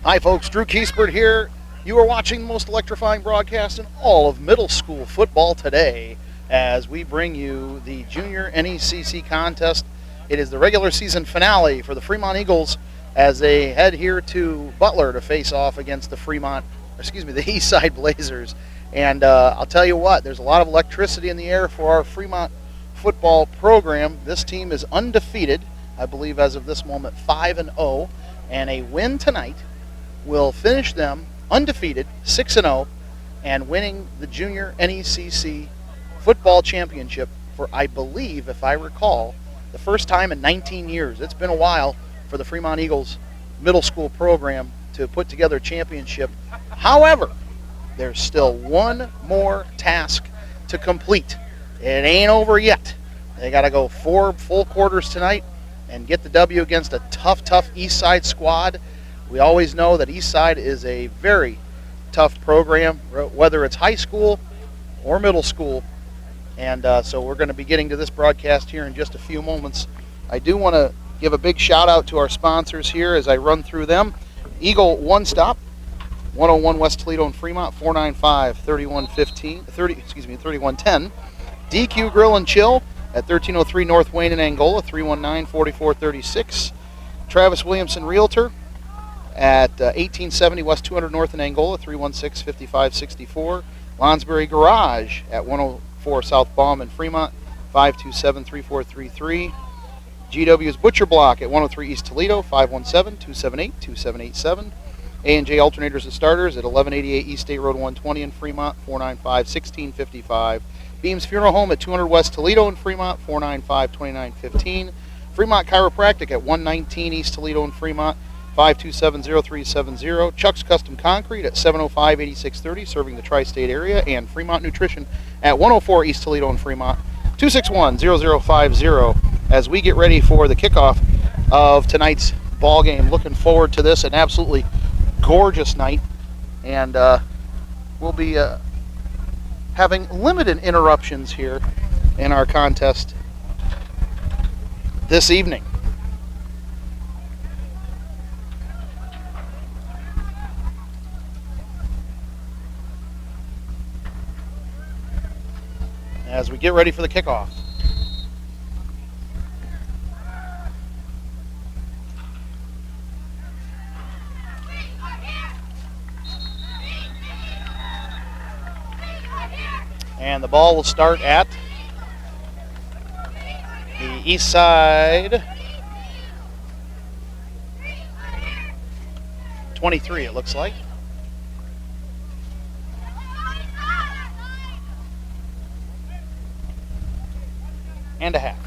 Hi folks, Drew Kiesbert here. You are watching the most electrifying broadcast in all of middle school football today as we bring you the Junior NECC contest. It is the regular season finale for the Fremont Eagles as they head here to Butler to face off against the Eastside Blazers. And I'll tell you what, there's a lot of electricity in the air for our Fremont football program. This team is undefeated, I believe as of this moment 5-0, and a win tonight will finish them undefeated, 6-0, and winning the Junior NECC Football Championship for, I believe, if I recall, the first time in 19 years. It's been a while for the Fremont Eagles middle school program to put together a championship. However, there's still one more task to complete. It ain't over yet. They got to go 4 full quarters tonight and get the W against a tough Eastside squad. We always know that Eastside is a very tough program, whether it's high school or middle school. And so we're going to be getting to this broadcast here in just a few moments. I do want to give a big shout out to our sponsors here as I run through them. Eagle One Stop, 101 West Toledo and Fremont, 495-3110. DQ Grill and Chill at 1303 North Wayne in Angola, 319-4436. Travis Williamson Realtor at 1870 West 200 North in Angola, 316-5564. Lonsbury Garage at 104 South Baum in Fremont, 527-3433. GW's Butcher Block at 103 East Toledo, 517-278-2787. A&J Alternators and Starters at 1188 East State Road 120 in Fremont, 495-1655. Beams Funeral Home at 200 West Toledo in Fremont, 495-2915. Fremont Chiropractic at 119 East Toledo in Fremont, 527-0370. Chuck's Custom Concrete at 705-8630, serving the tri-state area. And Fremont Nutrition at 104 East Toledo in Fremont, 261-0050. As we get ready for the kickoff of tonight's ball game. Looking forward to this, an absolutely gorgeous night. And we'll be having limited interruptions here in our contest this evening. As we get ready for the kickoff. And the ball will start at the east side 23, it looks like. And a half.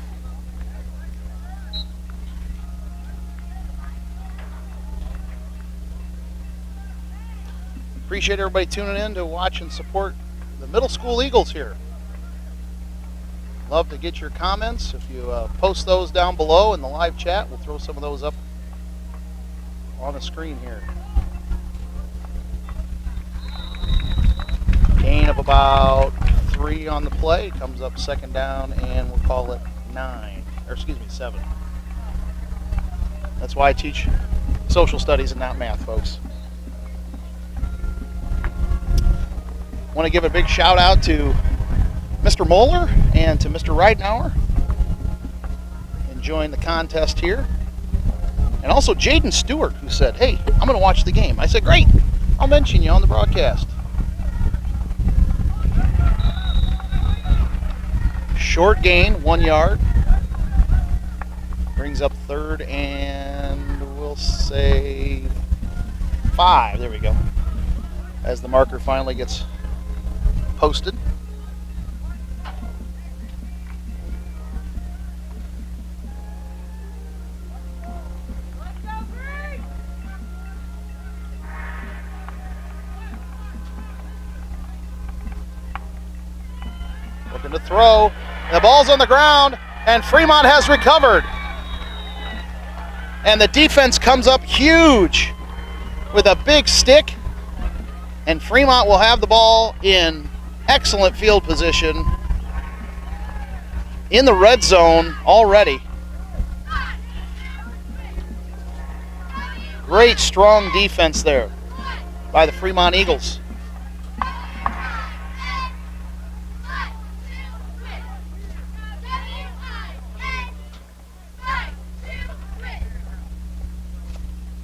Appreciate everybody tuning in to watch and support the middle school Eagles here. Love to get your comments. If you post those down below in the live chat, we'll throw some of those up on the screen here. Gain of about 3 on the play. Comes up second down, and we'll call it 7. That's why I teach social studies and not math, folks. Want to give a big shout out to Mr. Moeller and to Mr. Ridenauer enjoying the contest here. And also Jaden Stewart, who said, hey, I'm going to watch the game. I said, great, I'll mention you on the broadcast. Short gain, 1 yard. Brings up third and we'll say 5. There we go. As the marker finally gets posted. Looking to throw. The ball's on the ground, and Fremont has recovered. And the defense comes up huge with a big stick, and Fremont will have the ball in excellent field position in the red zone already. Great, strong defense there by the Fremont Eagles.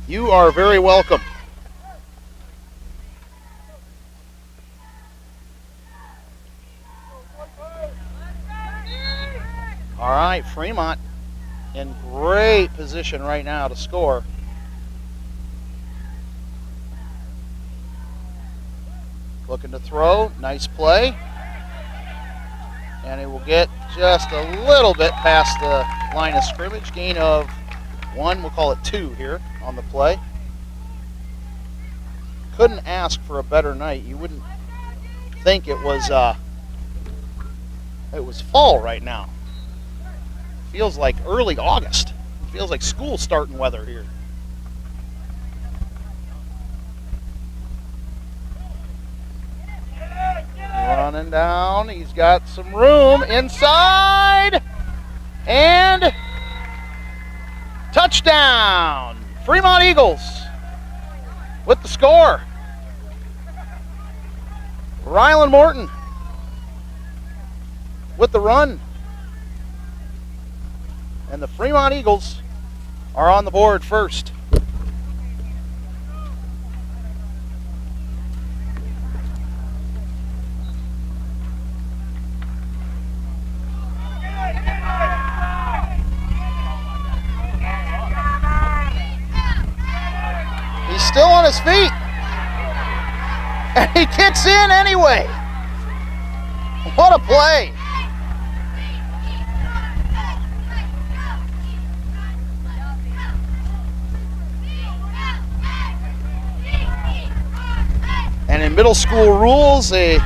You are very welcome. All right, Fremont in great position right now to score. Looking to throw, nice play. And it will get just a little bit past the line of scrimmage. Gain of 1, we'll call it 2 here on the play. Couldn't ask for a better night. You wouldn't think it was fall right now. Feels like early August. It feels like school starting weather here. Running down, he's got some room inside, and touchdown! Fremont Eagles with the score. Rylan Morton with the run. And the Fremont Eagles are on the board first. He's still on his feet. And he kicks in anyway. What a play. And in middle school rules, a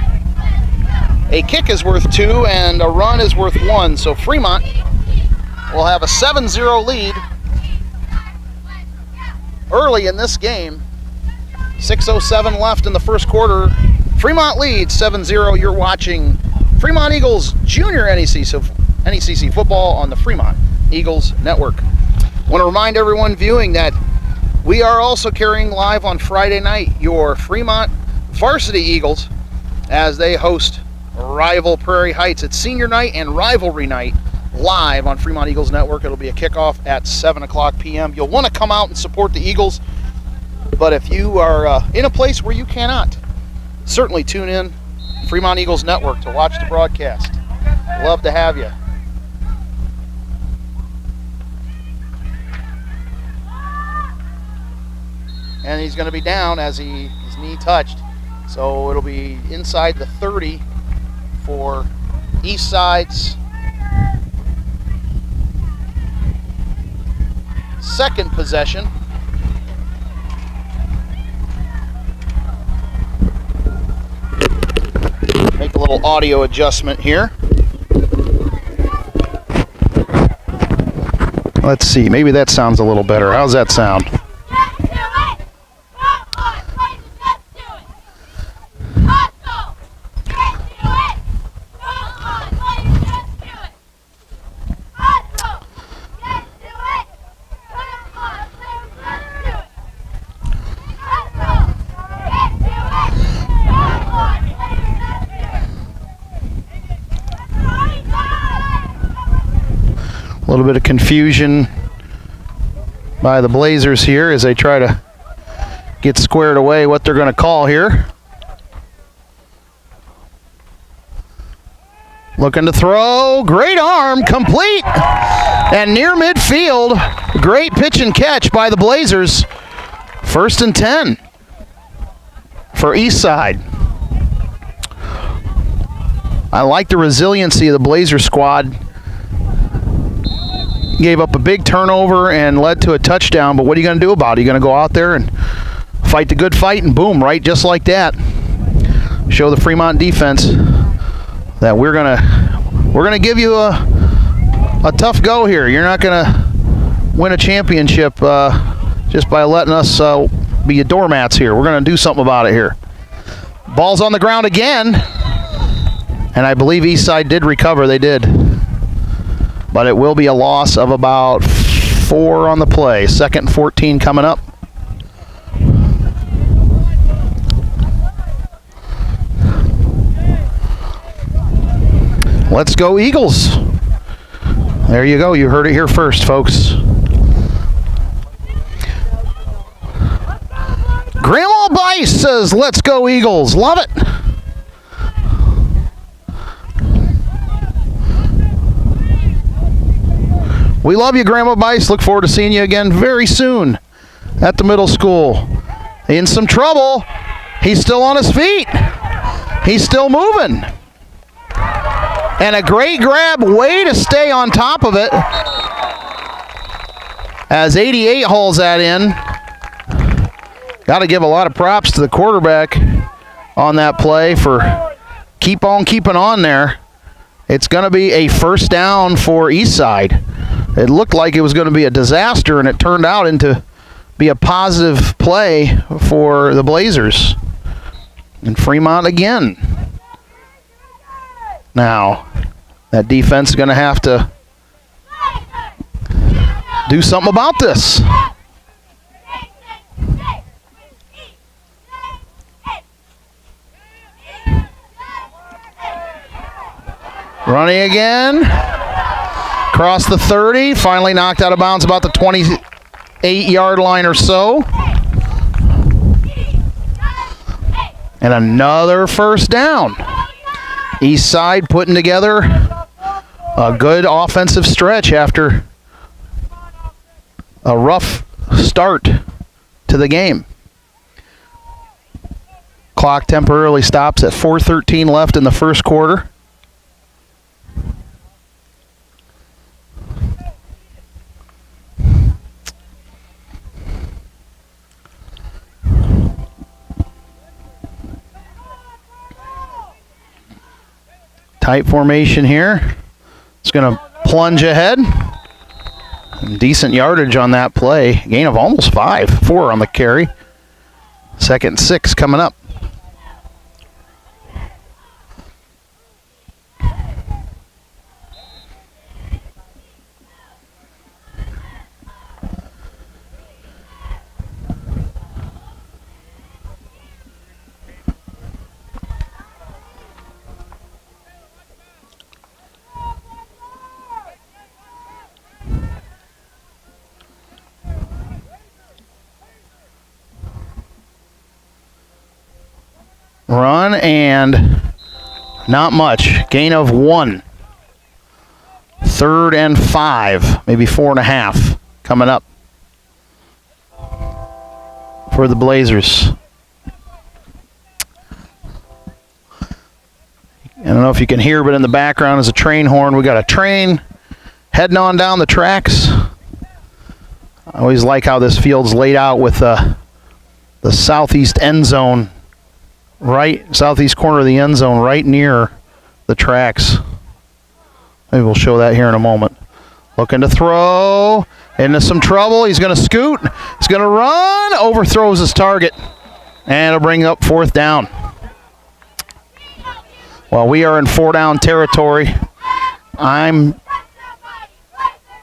kick is worth 2 and a run is worth 1. So Fremont will have a 7-0 lead early in this game. 6:07 left in the first quarter. Fremont leads 7-0. You're watching Fremont Eagles Junior NECC football on the Fremont Eagles Network. I want to remind everyone viewing that we are also carrying live on Friday night your Fremont Varsity Eagles as they host rival Prairie Heights. It's senior night and rivalry night live on Fremont Eagles Network. It'll be a kickoff at 7 o'clock p.m. You'll want to come out and support the Eagles, but if you are in a place where you cannot, certainly tune in Fremont Eagles Network to watch the broadcast. Love to have you. And he's going to be down as his knee touched. So it'll be inside the 30 for Eastside's second possession. Make a little audio adjustment here. Let's see, maybe that sounds a little better. How's that sound? A little bit of confusion by the Blazers here as they try to get squared away what they're going to call here. Looking to throw, great arm, complete, and near midfield, great pitch and catch by the Blazers. 1st and 10 for Eastside. I like the resiliency of the Blazer squad. Gave up a big turnover and led to a touchdown, but what are you going to do about it? You're going to go out there and fight the good fight, and boom, right just like that. Show the Fremont defense that we're gonna give you a tough go here. You're not going to win a championship just by letting us be your doormats here. We're going to do something about it here. Ball's on the ground again, and I believe Eastside did recover. They did. But it will be a loss of about 4 on the play. 2nd and 14 coming up. Let's go Eagles. There you go. You heard it here first, folks. Grandma Bice says, let's go Eagles. Love it. We love you, Grandma Bice. Look forward to seeing you again very soon at the middle school. In some trouble. He's still on his feet. He's still moving. And a great grab, way to stay on top of it. As 88 hauls that in. Got to give a lot of props to the quarterback on that play for keep on keeping on there. It's going to be a first down for Eastside. It looked like it was going to be a disaster, and it turned out into be a positive play for the Blazers. And Fremont again. Now, that defense is going to have to do something about this. Running again. Across the 30. Finally knocked out of bounds about the 28-yard line or so. And another first down. Eastside putting together a good offensive stretch after a rough start to the game. Clock temporarily stops at 4:13 left in the first quarter. Tight formation here. It's going to plunge ahead. Decent yardage on that play. Gain of almost 4 on the carry. 2nd and 6 coming up. Run and not much. Gain of 1. 3rd and 5, maybe 4.5 coming up for the Blazers. I don't know if you can hear, but in the background is a train horn. We got a train heading on down the tracks. I always like how this field's laid out with the southeast end zone. Right, southeast corner of the end zone, right near the tracks. Maybe we'll show that here in a moment. Looking to throw into some trouble. He's going to scoot. He's going to run. Overthrows his target. And it'll bring up 4th down. Well, we are in 4-down territory. I'm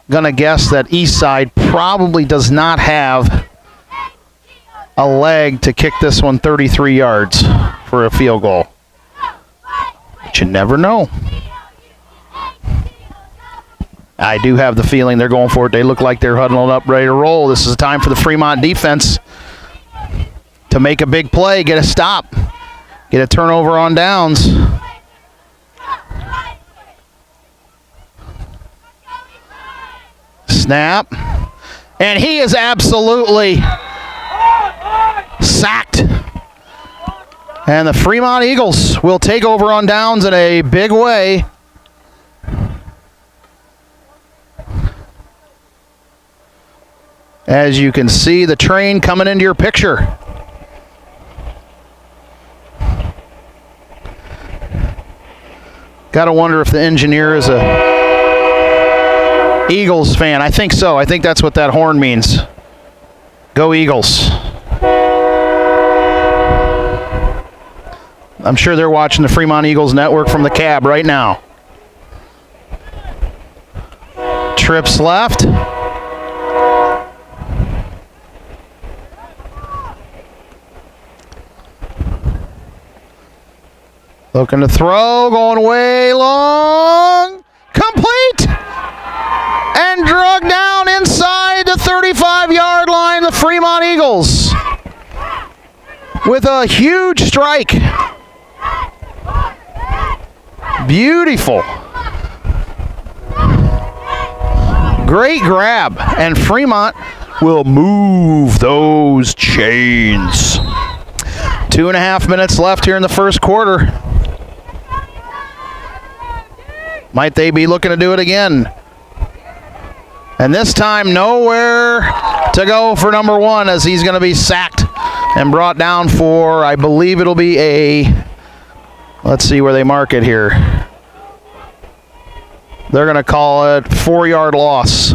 going to guess that Eastside probably does not have a leg to kick this one 33 yards for a field goal. But you never know. I do have the feeling they're going for it. They look like they're huddling up, ready to roll. This is a time for the Fremont defense to make a big play, get a stop, get a turnover on downs. Snap. And he is absolutely sacked. And the Fremont Eagles will take over on downs in a big way. As you can see, the train coming into your picture. Got to wonder if the engineer is a Eagles fan. I think so. I think that's what that horn means. Go Eagles. I'm sure they're watching the Fremont Eagles network from the cab right now. Trips left. Looking to throw, going way long. and drug down inside the 35-yard line, the Fremont Eagles with a huge strike. Beautiful. Great grab, and Fremont will move those chains. 2.5 minutes left here in the first quarter. Might they be looking to do it again? And this time, nowhere to go for number one, as he's going to be sacked and brought down for, I believe it'll be a, let's see where they mark it here. They're going to call it 4-yard loss.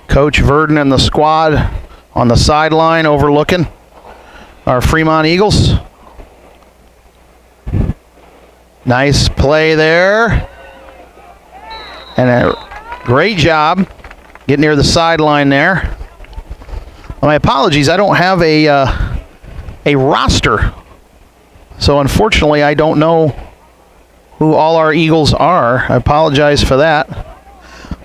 Coach Verdon and the squad on the sideline overlooking our Fremont Eagles. Nice play there. And a great job getting near the sideline there. My apologies, I don't have a roster. So unfortunately, I don't know who all our Eagles are. I apologize for that.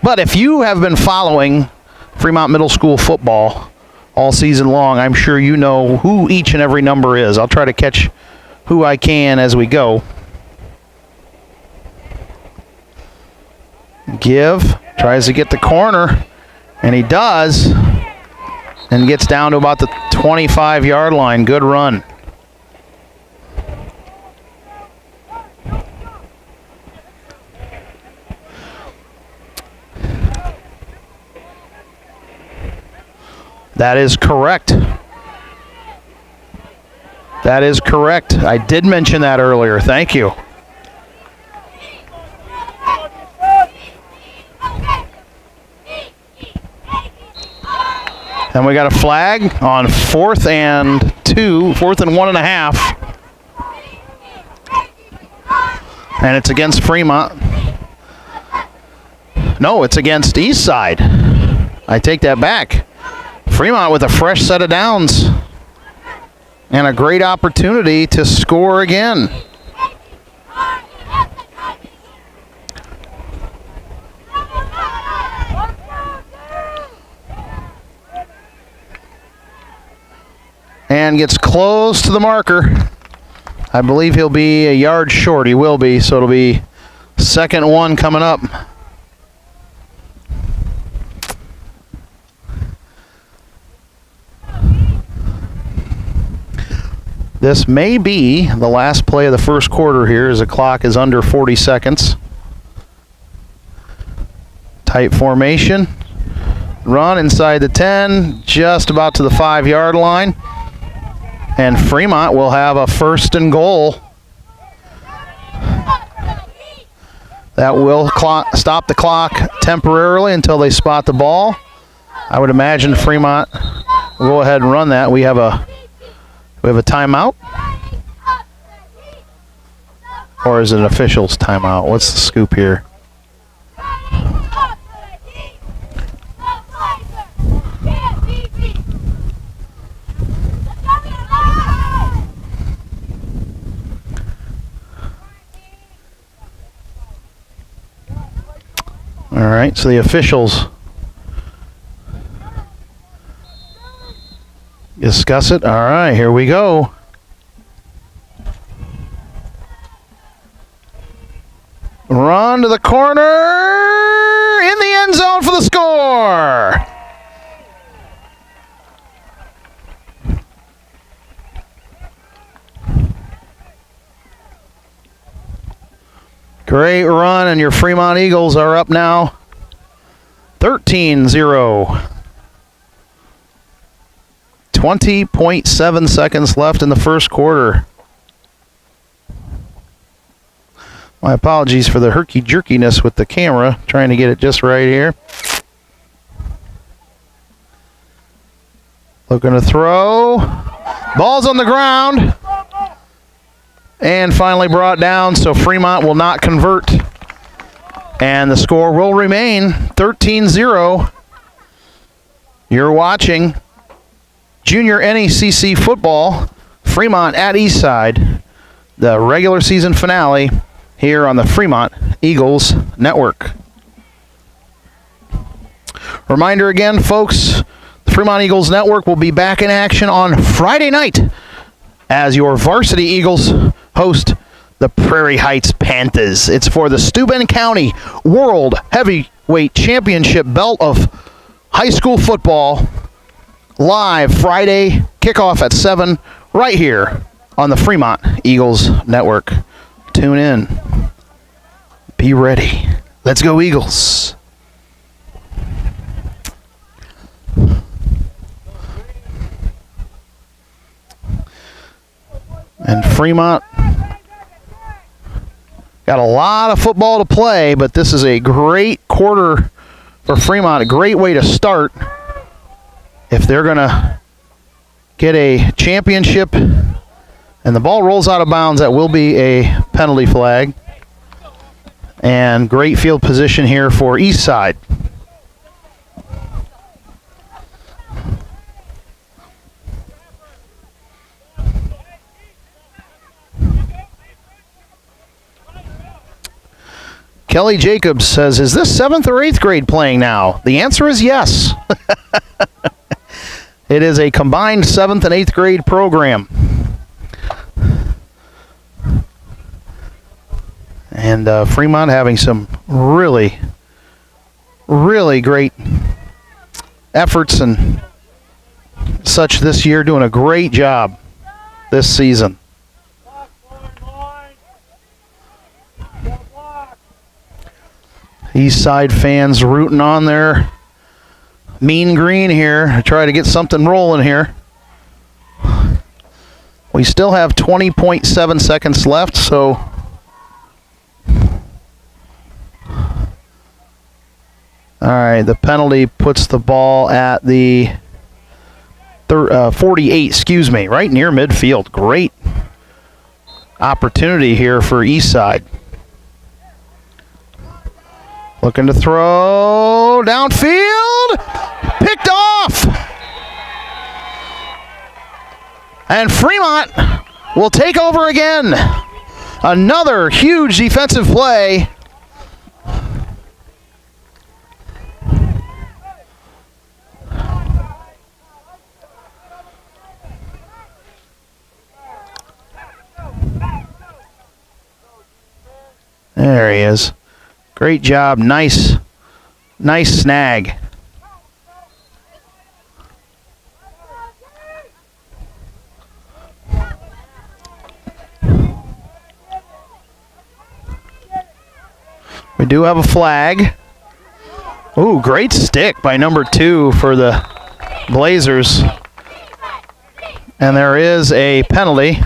But if you have been following Fremont Middle School football all season long, I'm sure you know who each and every number is. I'll try to catch who I can as we go. Tries to get the corner, and he does, and gets down to about the 25-yard line. Good run. That is correct. That is correct. I did mention that earlier. Thank you. And we got a flag on 4th and 1.5. And it's against Fremont. No, it's against Eastside. I take that back. Fremont with a fresh set of downs and a great opportunity to score again. And gets close to the marker. I believe he'll be a yard short. He will be, so it'll be 2nd 1 coming up. This may be the last play of the first quarter here, as the clock is under 40 seconds. Tight formation. Run inside the 10, just about to the 5-yard line. And Fremont will have a 1st and goal. That will stop the clock temporarily until they spot the ball. I would imagine Fremont will go ahead and run that. We have a timeout? Or is it an official's timeout? What's the scoop here? All right, so the officials discuss it. All right, here we go. Run to the corner, in the end zone for the score. Great run, and your Fremont Eagles are up now 13-0. 20.7 seconds left in the first quarter. My apologies for the herky-jerkiness with the camera, trying to get it just right here. Looking to throw. Ball's on the ground. And finally brought down, so Fremont will not convert. And the score will remain 13-0. You're watching Junior NECC football, Fremont at Eastside. the regular season finale here on the Fremont Eagles Network. Reminder again, folks, the Fremont Eagles Network will be back in action on Friday night as your varsity Eagles host the Prairie Heights Panthers. It's for the Steuben County World Heavyweight Championship belt of high school football. Live Friday, kickoff at 7, right here on the Fremont Eagles Network. Tune in. Be ready. Let's go, Eagles. And Fremont got a lot of football to play, but this is a great quarter for Fremont, a great way to start. If they're going to get a championship and the ball rolls out of bounds, that will be a penalty flag. And great field position here for Eastside. Kelly Jacobs says, is this 7th or 8th grade playing now? The answer is yes. It is a combined 7th and 8th grade program. And Fremont having some really, really great efforts and such this year, doing a great job this season. Eastside fans rooting on their mean green here to try to get something rolling here. We still have 20.7 seconds left, so all right, the penalty puts the ball at the 48, right near midfield. Great opportunity here for Eastside. Looking to throw downfield. Picked off. And Fremont will take over again. Another huge defensive play. There he is. Great job. Nice snag. We do have a flag. Ooh, great stick by number 2 for the Blazers. And there is a penalty.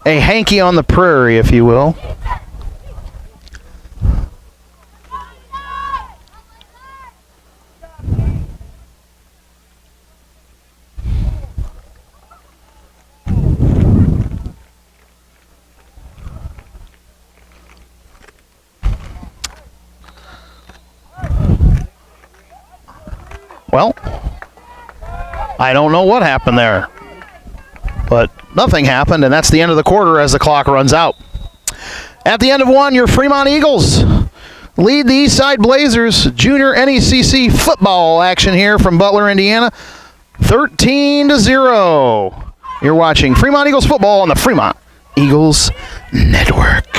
A hanky on the prairie, if you will. Well, I don't know what happened there, but nothing happened, and that's the end of the quarter as the clock runs out. At the end of one, your Fremont Eagles lead the Eastside Blazers junior NECC football action here from Butler, Indiana, 13-0. You're watching Fremont Eagles football on the Fremont Eagles Network.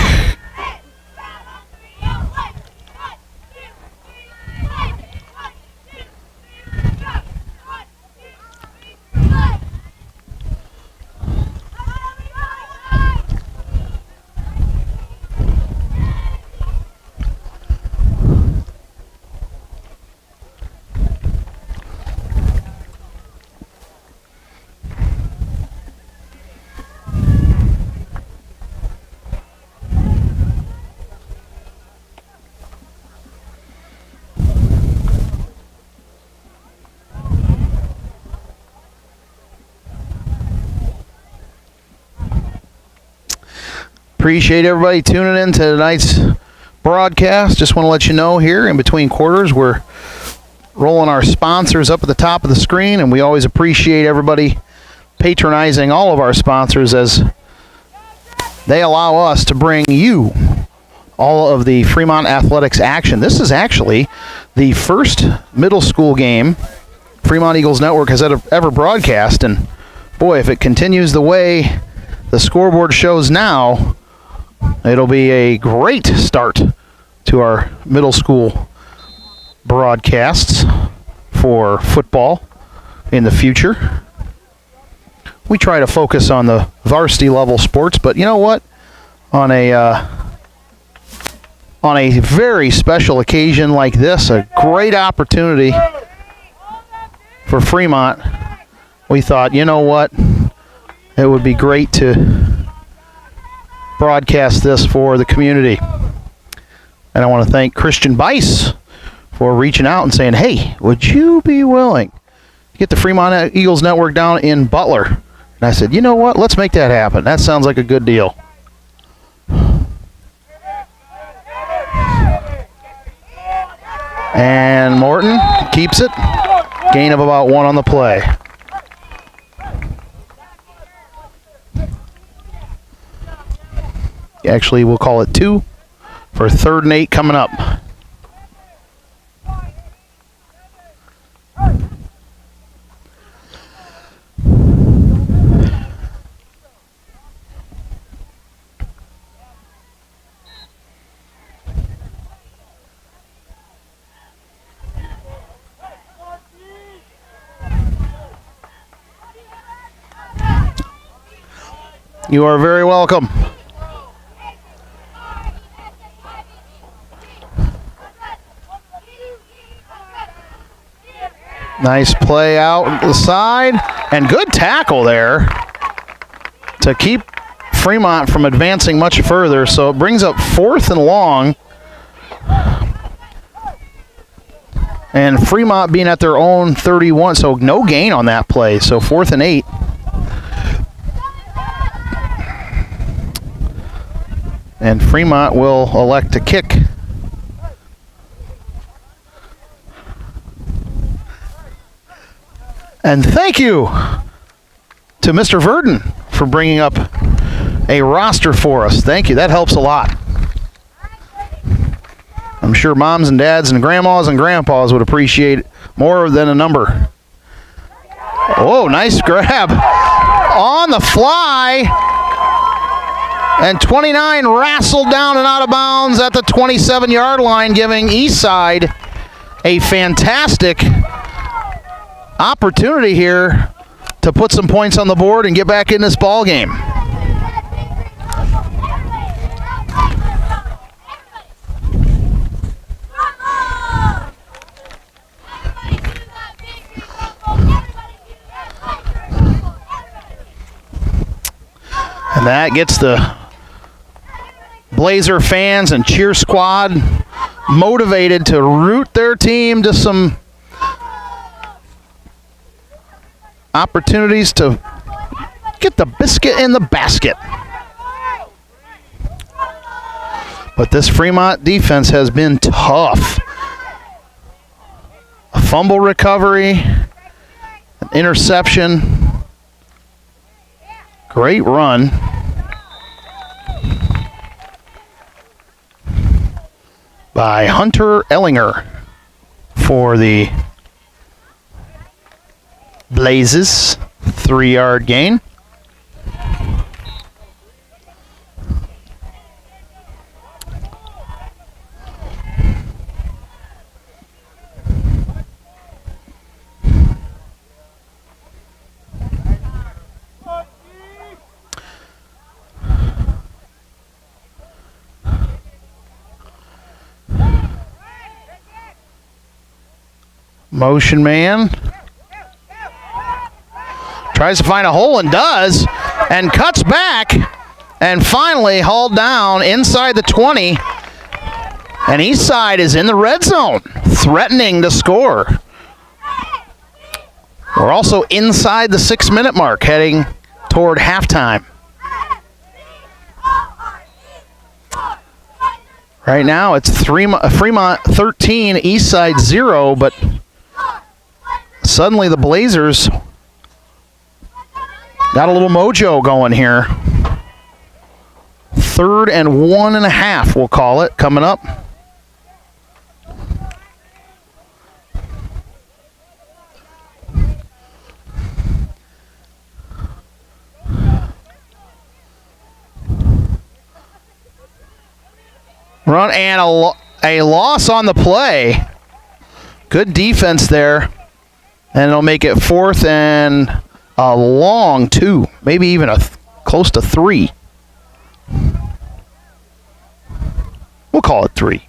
Appreciate everybody tuning in to tonight's broadcast. Just want to let you know here in between quarters we're rolling our sponsors up at the top of the screen, and we always appreciate everybody patronizing all of our sponsors as they allow us to bring you all of the Fremont Athletics action. This is actually the first middle school game Fremont Eagles Network has ever broadcast, and boy, if it continues the way the scoreboard shows now, it'll be a great start to our middle school broadcasts for football in the future. We try to focus on the varsity level sports, but you know what? On a very special occasion like this, a great opportunity for Fremont, we thought, you know what? It would be great to broadcast this for the community. And I want to thank Christian Bice for reaching out and saying, hey, would you be willing to get the Fremont Eagles Network down in Butler? And I said, you know what? Let's make that happen. That sounds like a good deal. And Morton keeps it. Gain of about 1 on the play. Actually, we'll call it 2 for 3rd and 8 coming up. You are very welcome. Nice play out the side, and good tackle there to keep Fremont from advancing much further. So it brings up 4th and long, and Fremont being at their own 31, so no gain on that play. So 4th and 8. And Fremont will elect to kick. And thank you to Mr. Verdon for bringing up a roster for us. Thank you. That helps a lot. I'm sure moms and dads and grandmas and grandpas would appreciate it more than a number. Oh, nice grab. On the fly. And 29 wrestled down and out of bounds at the 27-yard line, giving Eastside a fantastic opportunity here to put some points on the board and get back in this ball game. And that gets the Blazer fans and cheer squad motivated to root their team to some opportunities to get the biscuit in the basket. But this Fremont defense has been tough. A fumble recovery, an interception, great run. By Hunter Ellinger for the Blazes. 3-yard gain. Motion man. Tries to find a hole and does, and cuts back, and finally hauled down inside the 20. And Eastside is in the red zone, threatening to score. We're also inside the 6-minute mark, heading toward halftime. Right now it's Fremont 13, Eastside 0, but suddenly the Blazers got a little mojo going here. 3rd and 1.5, we'll call it, coming up. Run and a loss on the play. Good defense there. And it'll make it 4th and a long 2, maybe even close to 3. We'll call it 3.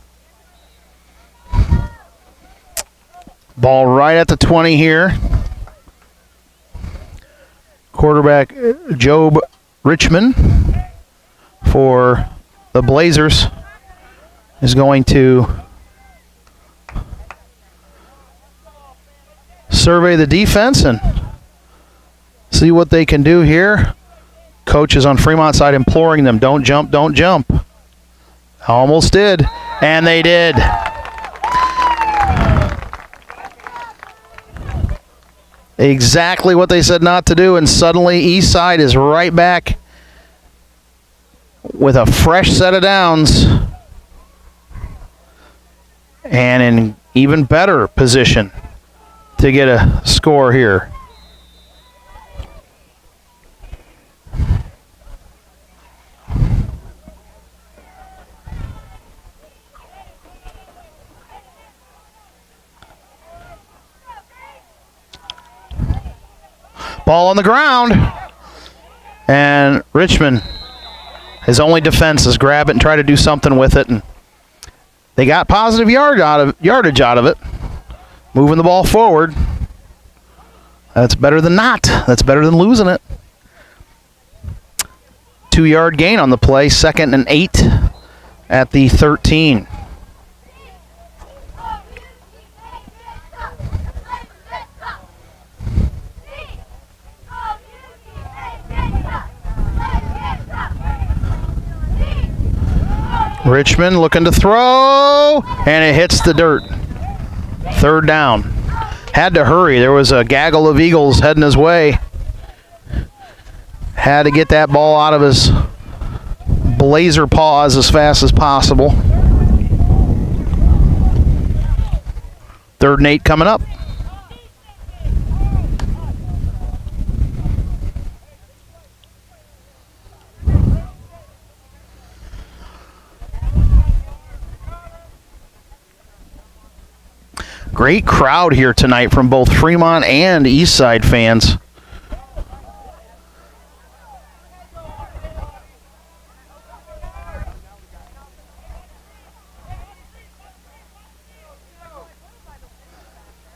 Ball right at the 20 here. Quarterback Job Richmond for the Blazers is going to survey the defense and see what they can do here. Coach is on Fremont side imploring them, don't jump, don't jump. Almost did, and they did. Exactly what they said not to do, and suddenly Eastside is right back with a fresh set of downs and in even better position to get a score here. Ball on the ground, and Richmond, his only defense is grab it and try to do something with it, and they got positive yardage out of it, moving the ball forward. That's better than not. That's better than losing it. 2-yard gain on the play, 2nd and 8 at the 13. Richmond looking to throw, and it hits the dirt. 3rd down. Had to hurry. There was a gaggle of Eagles heading his way. Had to get that ball out of his Blazer paws as fast as possible. 3rd and 8 coming up. Great crowd here tonight from both Fremont and Eastside fans.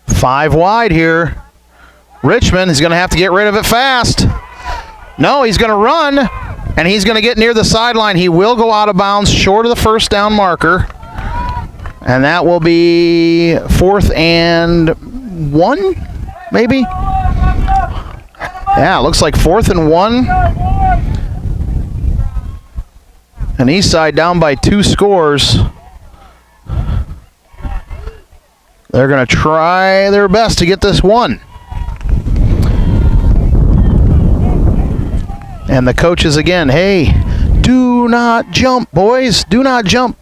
Five wide here. Richmond is going to have to get rid of it fast. No, he's going to run, and he's going to get near the sideline. He will go out of bounds short of the 1st down marker. And that will be 4th and 1, maybe? Yeah, looks like 4th and 1. And Eastside down by 2 scores. They're going to try their best to get this one. And the coaches again, hey, do not jump, boys. Do not jump.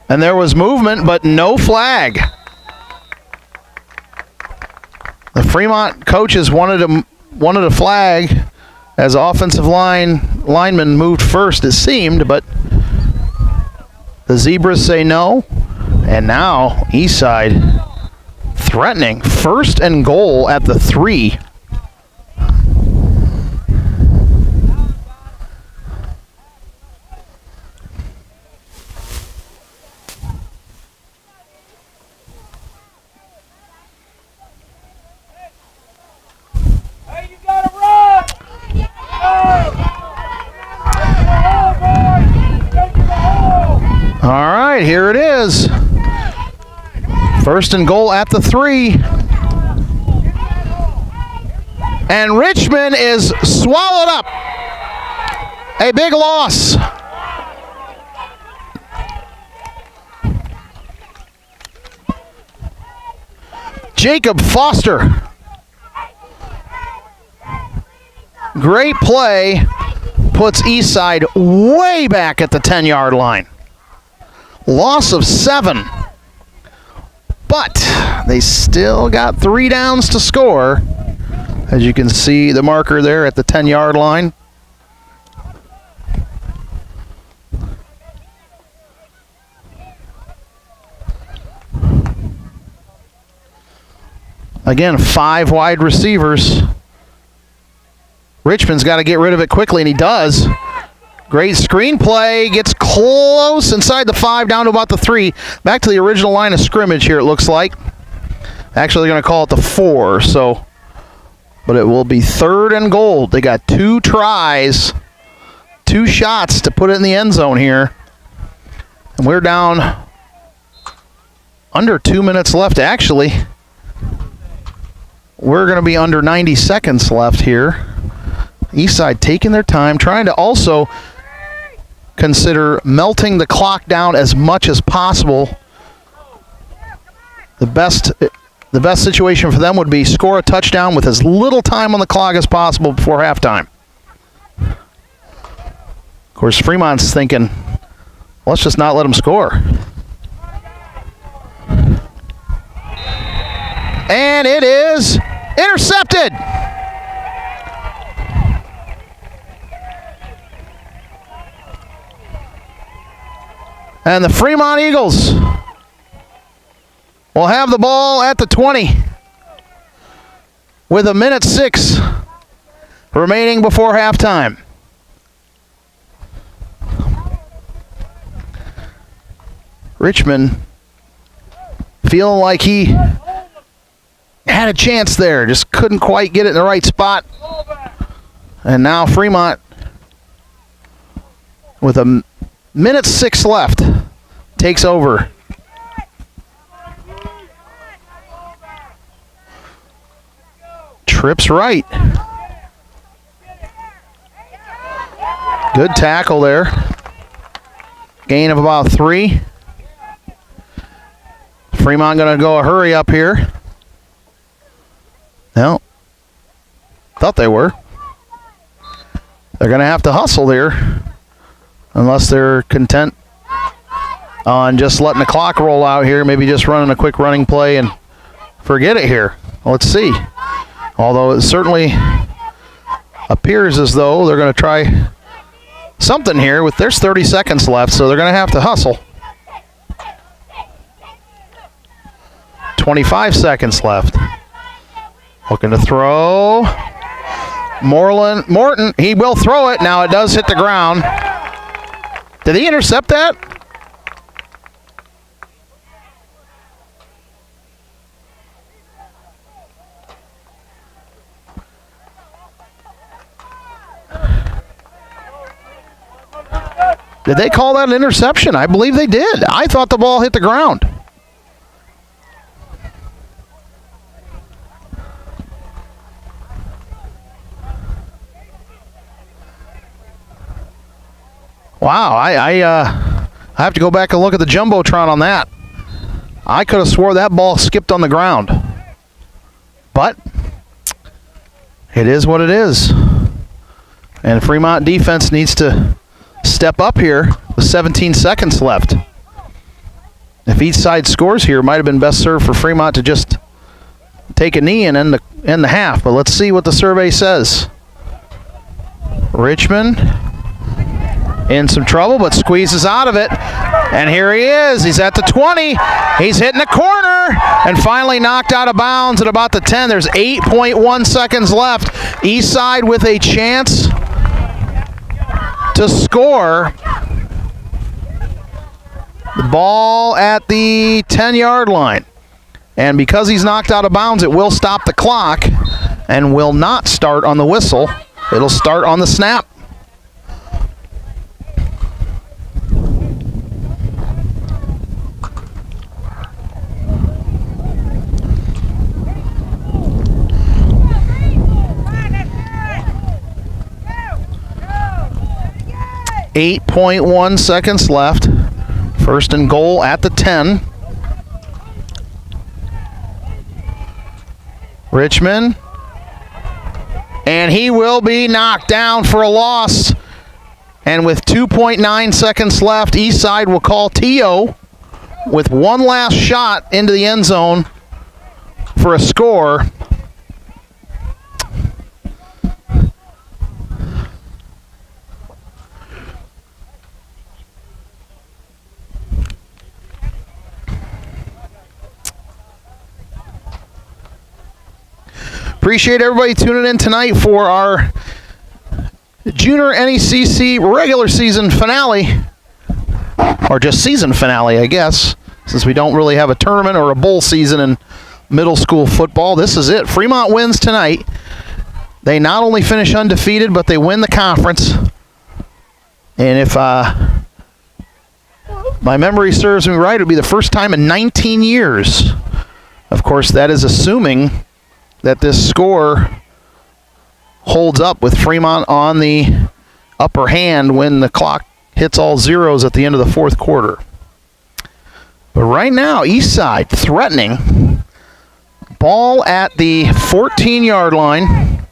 And there was movement, but no flag. The Fremont coaches wanted a flag as offensive linemen moved first, it seemed, but the Zebras say no. And now Eastside threatening 1st and goal at the 3. All right, here it is. 1st and goal at the 3. And Richmond is swallowed up. A big loss. Jacob Foster. Great play. Puts Eastside way back at the 10-yard line. Loss of 7. But they still got 3 downs to score. As you can see the marker there at the 10-yard line. Again, 5 wide receivers. Richmond's got to get rid of it quickly, and he does. Great screen play. Gets close inside the 5, down to about the 3. Back to the original line of scrimmage here, it looks like. Actually, they're going to call it the 4, so. But it will be 3rd and goal. They got 2 tries, 2 shots to put it in the end zone here. And we're down under 2 minutes left, actually. We're going to be under 90 seconds left here. Eastside taking their time, trying to also consider melting the clock down as much as possible. The best situation for them would be score a touchdown with as little time on the clock as possible before halftime. Of course, Fremont's thinking, let's just not let them score. And it is intercepted. And the Fremont Eagles will have the ball at the 20 with 1:06 remaining before halftime. Richmond feeling like he had a chance there, just couldn't quite get it in the right spot. And now Fremont, with 1:06 left, takes over. Trips right. Good tackle there. Gain of about 3. Fremont going to go a hurry up here. No. Thought they were. They're going to have to hustle here unless they're content on just letting the clock roll out here, maybe just running a quick running play and forget it here. Let's see. Although it certainly appears as though they're going to try something here. There's 30 seconds left, so they're going to have to hustle. 25 seconds left. Looking to throw. Morton, he will throw it. Now it does hit the ground. Did he intercept that? Did they call that an interception? I believe they did. I thought the ball hit the ground. Wow, I have to go back and look at the Jumbotron on that. I could have swore that ball skipped on the ground. But it is what it is. And Fremont defense needs to step up here with 17 seconds left. If Eastside scores here, it might have been best served for Fremont to just take a knee and end the half. But let's see what the survey says. Richmond in some trouble, but squeezes out of it. And here he is. He's at the 20. He's hitting the corner and finally knocked out of bounds at about the 10. There's 8.1 seconds left. Eastside with a chance to score. The ball at the 10-yard line. And because he's knocked out of bounds, it will stop the clock and will not start on the whistle. It'll start on the snap. .1 seconds left. First and goal at the 10. Richmond. And he will be knocked down for a loss. And with 2.9 seconds left, Eastside will call TO with one last shot into the end zone for a score. Appreciate everybody tuning in tonight for our Junior NECC regular season finale, or just season finale, I guess, since we don't really have a tournament or a bowl season in middle school football. This is it. Fremont wins tonight. They not only finish undefeated, but they win the conference. And if my memory serves me right, it would be the first time in 19 years. Of course, that is assuming that this score holds up with Fremont on the upper hand when the clock hits all zeros at the end of the fourth quarter. But right now, Eastside threatening. Ball at the 14-yard line.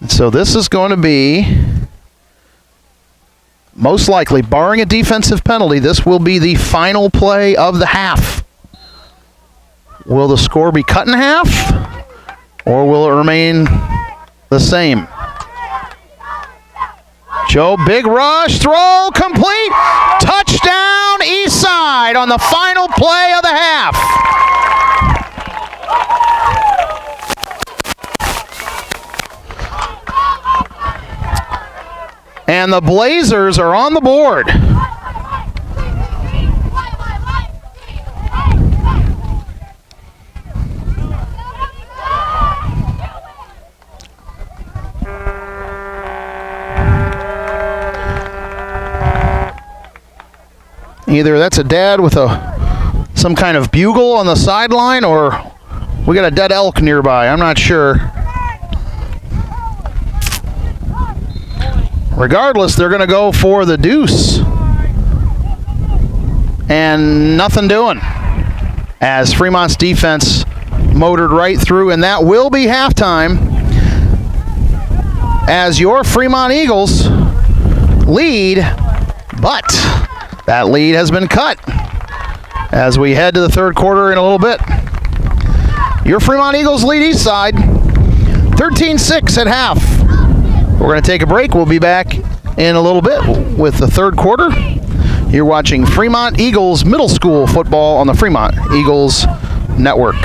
So this is going to be, most likely, barring a defensive penalty, this will be the final play of the half. Will the score be cut in half, or will it remain the same? Joe, big rush, throw, complete, touchdown, Eastside on the final play of the half. And the Blazers are on the board. Either that's a dad with some kind of bugle on the sideline, or we got a dead elk nearby. I'm not sure. Regardless, they're going to go for the deuce. And nothing doing, as Fremont's defense motored right through, and that will be halftime, as your Fremont Eagles lead, but that lead has been cut as we head to the third quarter in a little bit. Your Fremont Eagles lead Eastside 13-6 at half. We're going to take a break. We'll be back in a little bit with the third quarter. You're watching Fremont Eagles Middle School football on the Fremont Eagles Network.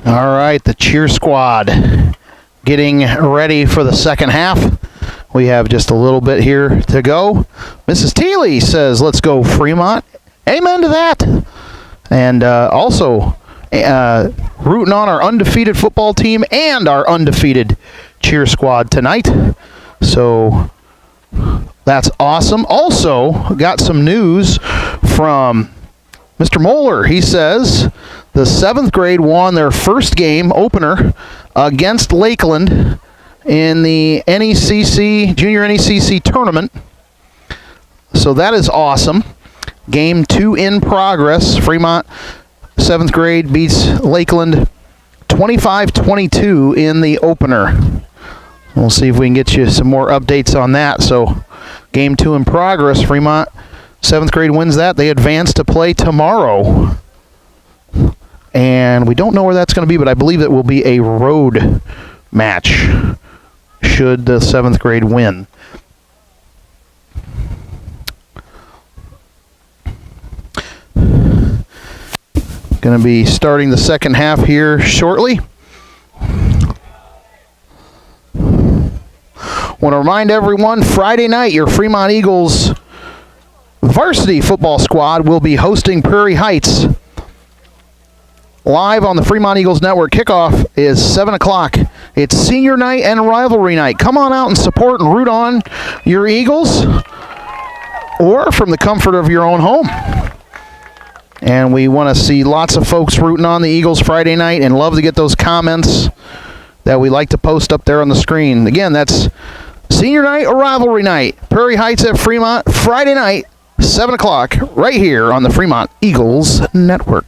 All right, the cheer squad getting ready for the second half. We have just a little bit here to go. Mrs. Teeley says, let's go Fremont. Amen to that. And also rooting on our undefeated football team and our undefeated cheer squad tonight. So that's awesome. Also got some news from Mr. Moeller. He says the 7th grade won their first game opener against Lakeland in the NECC, Junior NECC tournament. So that is awesome. Game 2 in progress. Fremont 7th grade beats Lakeland 25-22 in the opener. We'll see if we can get you some more updates on that. So game 2 in progress. Fremont 7th grade wins that. They advance to play tomorrow. And we don't know where that's going to be, but I believe it will be a road match should the 7th grade win. Going to be starting the second half here shortly. Want to remind everyone, Friday night, your Fremont Eagles varsity football squad will be hosting Prairie Heights live on the Fremont Eagles Network. Kickoff is 7 o'clock. It's senior night and rivalry night. Come on out and support and root on your Eagles, or from the comfort of your own home. And we want to see lots of folks rooting on the Eagles Friday night and love to get those comments that we like to post up there on the screen. Again, that's senior night or rivalry night. Prairie Heights at Fremont, Friday night, 7 o'clock, right here on the Fremont Eagles Network.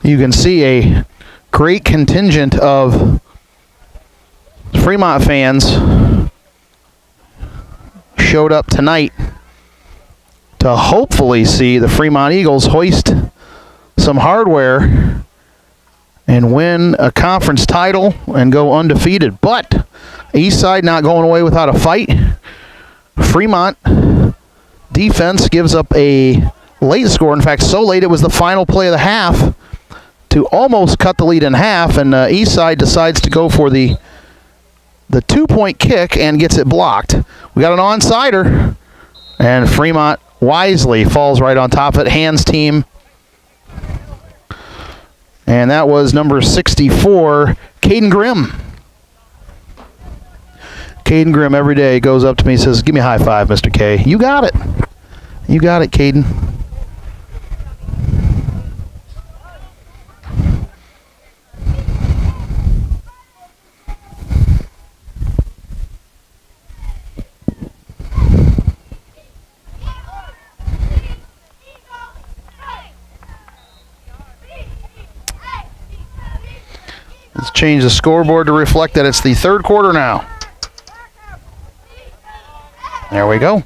You can see a great contingent of Fremont fans showed up tonight to hopefully see the Fremont Eagles hoist some hardware and win a conference title and go undefeated. But Eastside not going away without a fight. Fremont defense gives up a late score. In fact, so late it was the final play of the half to almost cut the lead in half, and Eastside decides to go for the 2-point kick and gets it blocked. We got an onside-er, and Fremont wisely falls right on top of it. Hands team. And that was number 64, Caden Grimm. Caden Grimm every day goes up to me and says, give me a high five, Mr. K. You got it. You got it, Caden. Let's change the scoreboard to reflect that it's the third quarter now. There we go.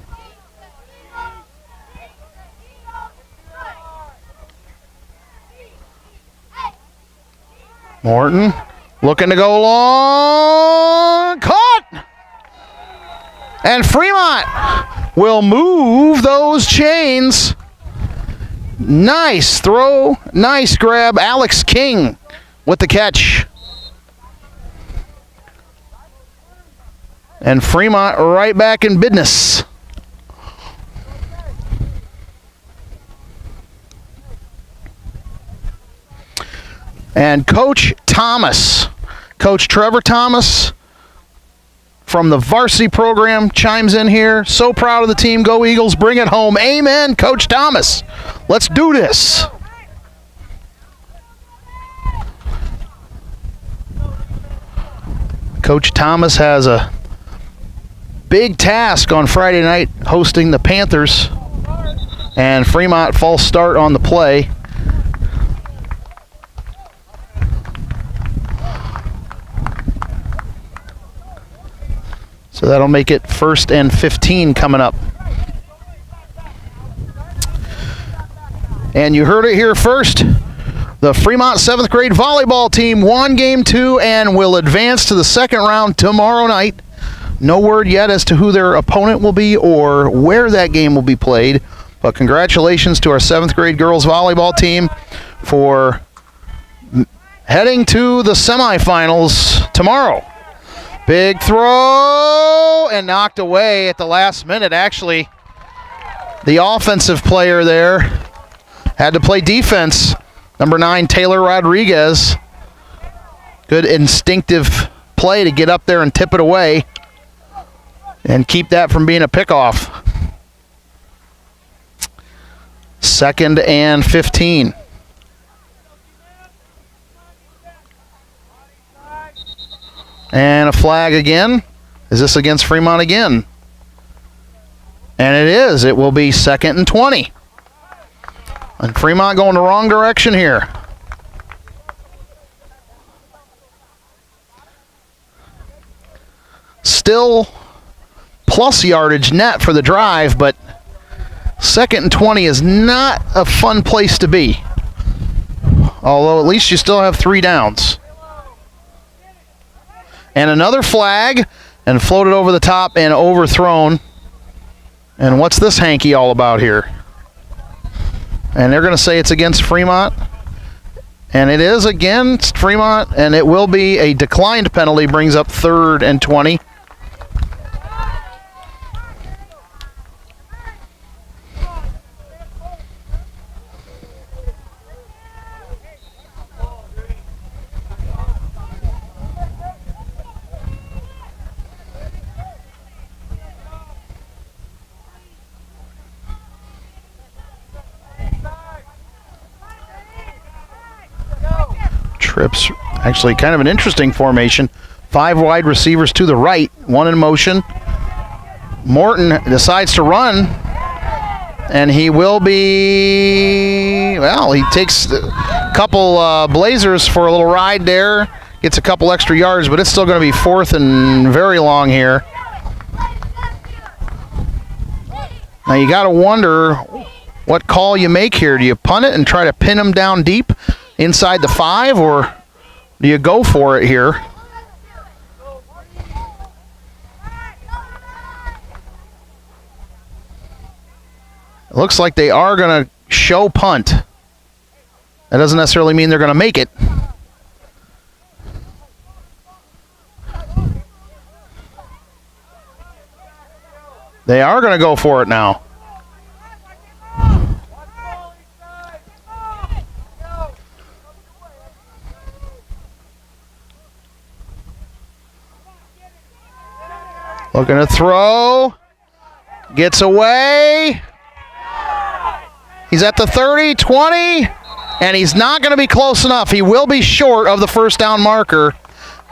Morton looking to go long. Caught! And Fremont will move those chains. Nice throw. Nice grab. Alex King with the catch. And Fremont right back in business. And Coach Thomas, Coach Trevor Thomas from the varsity program chimes in here. So proud of the team. Go Eagles, bring it home. Amen, Coach Thomas. Let's do this. Coach Thomas has a big task on Friday night hosting the Panthers, and Fremont false start on the play. So that'll make it 1st and 15 coming up. And you heard it here first. The Fremont 7th grade volleyball team won game 2 and will advance to the second round tomorrow night. No word yet as to who their opponent will be or where that game will be played. But congratulations to our 7th grade girls volleyball team for heading to the semifinals tomorrow. Big throw and knocked away at the last minute. Actually, the offensive player there had to play defense. Number 9, Taylor Rodriguez. Good instinctive play to get up there and tip it away and keep that from being a pickoff. 2nd and 15. And a flag again. Is this against Fremont again? And it is. It will be 2nd and 20. And Fremont going the wrong direction here. Still plus yardage net for the drive, but 2nd and 20 is not a fun place to be. Although at least you still have 3 downs. And another flag, and floated over the top and overthrown. And what's this hanky all about here? And they're going to say it's against Fremont. And it is against Fremont, and it will be a declined penalty, brings up 3rd and 20. Trips, actually kind of an interesting formation. 5 wide receivers to the right, 1 in motion. Morton decides to run, and he will be, well, he takes a couple Blazers for a little ride there, gets a couple extra yards, but it's still going to be 4th and very long here. Now you got to wonder what call you make here. Do you punt it and try to pin him down deep inside the 5, or do you go for it here? It looks like they are going to show punt. That doesn't necessarily mean they're going to make it. They are going to go for it now. Looking to throw. Gets away. He's at the 30, 20, and he's not going to be close enough. He will be short of the first down marker.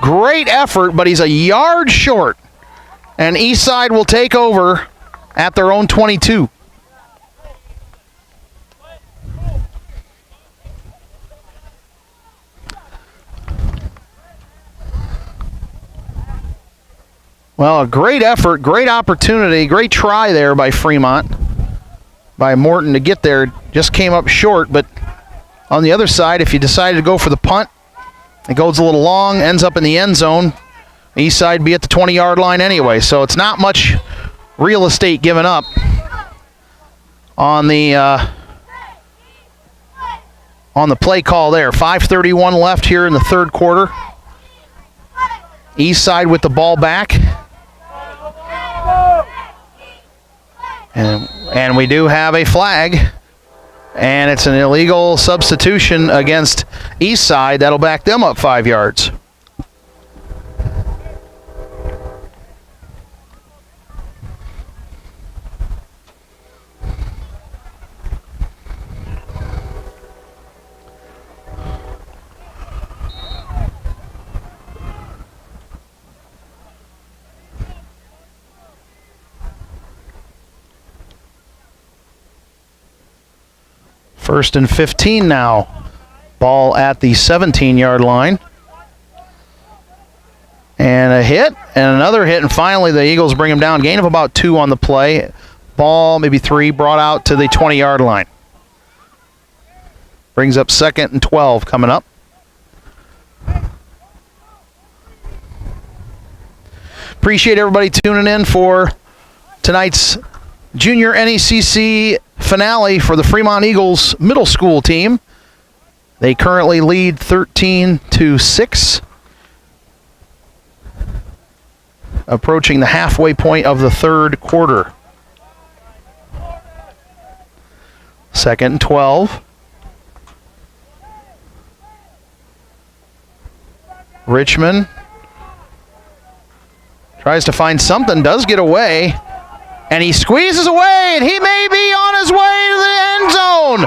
Great effort, but he's a yard short. And Eastside will take over at their own 22. Well, a great effort, great opportunity, great try there by Fremont, by Morton to get there. Just came up short, but on the other side, if you decided to go for the punt, it goes a little long, ends up in the end zone. Eastside be at the 20-yard line anyway, so it's not much real estate given up on the play call there. 5:31 left here in the third quarter. Eastside with the ball back. And we do have a flag, and it's an illegal substitution against Eastside. That'll back them up 5 yards. First and 15 now. Ball at the 17-yard line. And a hit, and another hit, and finally the Eagles bring him down. Gain of about 2 on the play. Ball, maybe 3, brought out to the 20-yard line. Brings up 2nd and 12 coming up. appreciate everybody tuning in for tonight's Junior NECC finale for the Fremont Eagles middle school team. They currently lead 13-6, approaching the halfway point of the third quarter. 2nd and 12. Richmond tries to find something, does get away, and he squeezes away, and he may be on his way to the end zone.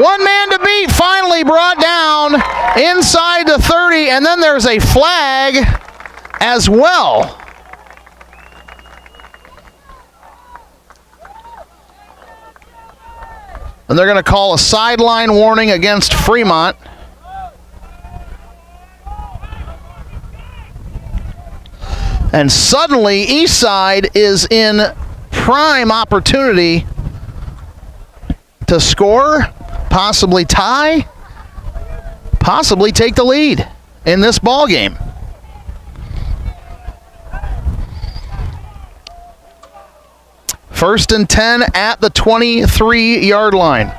One man to beat, finally brought down inside the 30, and then there's a flag as well. And they're going to call a sideline warning against Fremont. And suddenly, Eastside is in prime opportunity to score, possibly tie, possibly take the lead in this ball game. First and 10 at the 23-yard line.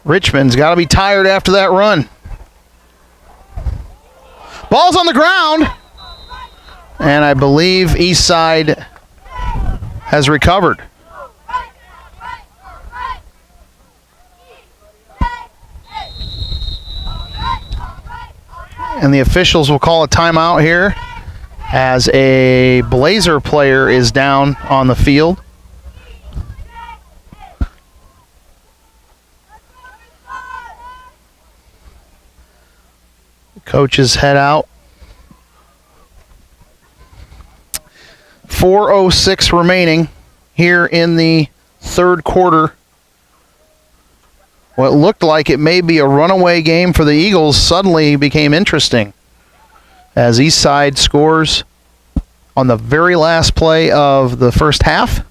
Richmond's got to be tired after that run. Ball's on the ground. And I believe Eastside has recovered. And the officials will call a timeout here as a Blazer player is down on the field. Coaches head out. 4:06 remaining here in the third quarter. What looked like it may be a runaway game for the Eagles suddenly became interesting as Eastside scores on the very last play of the first half.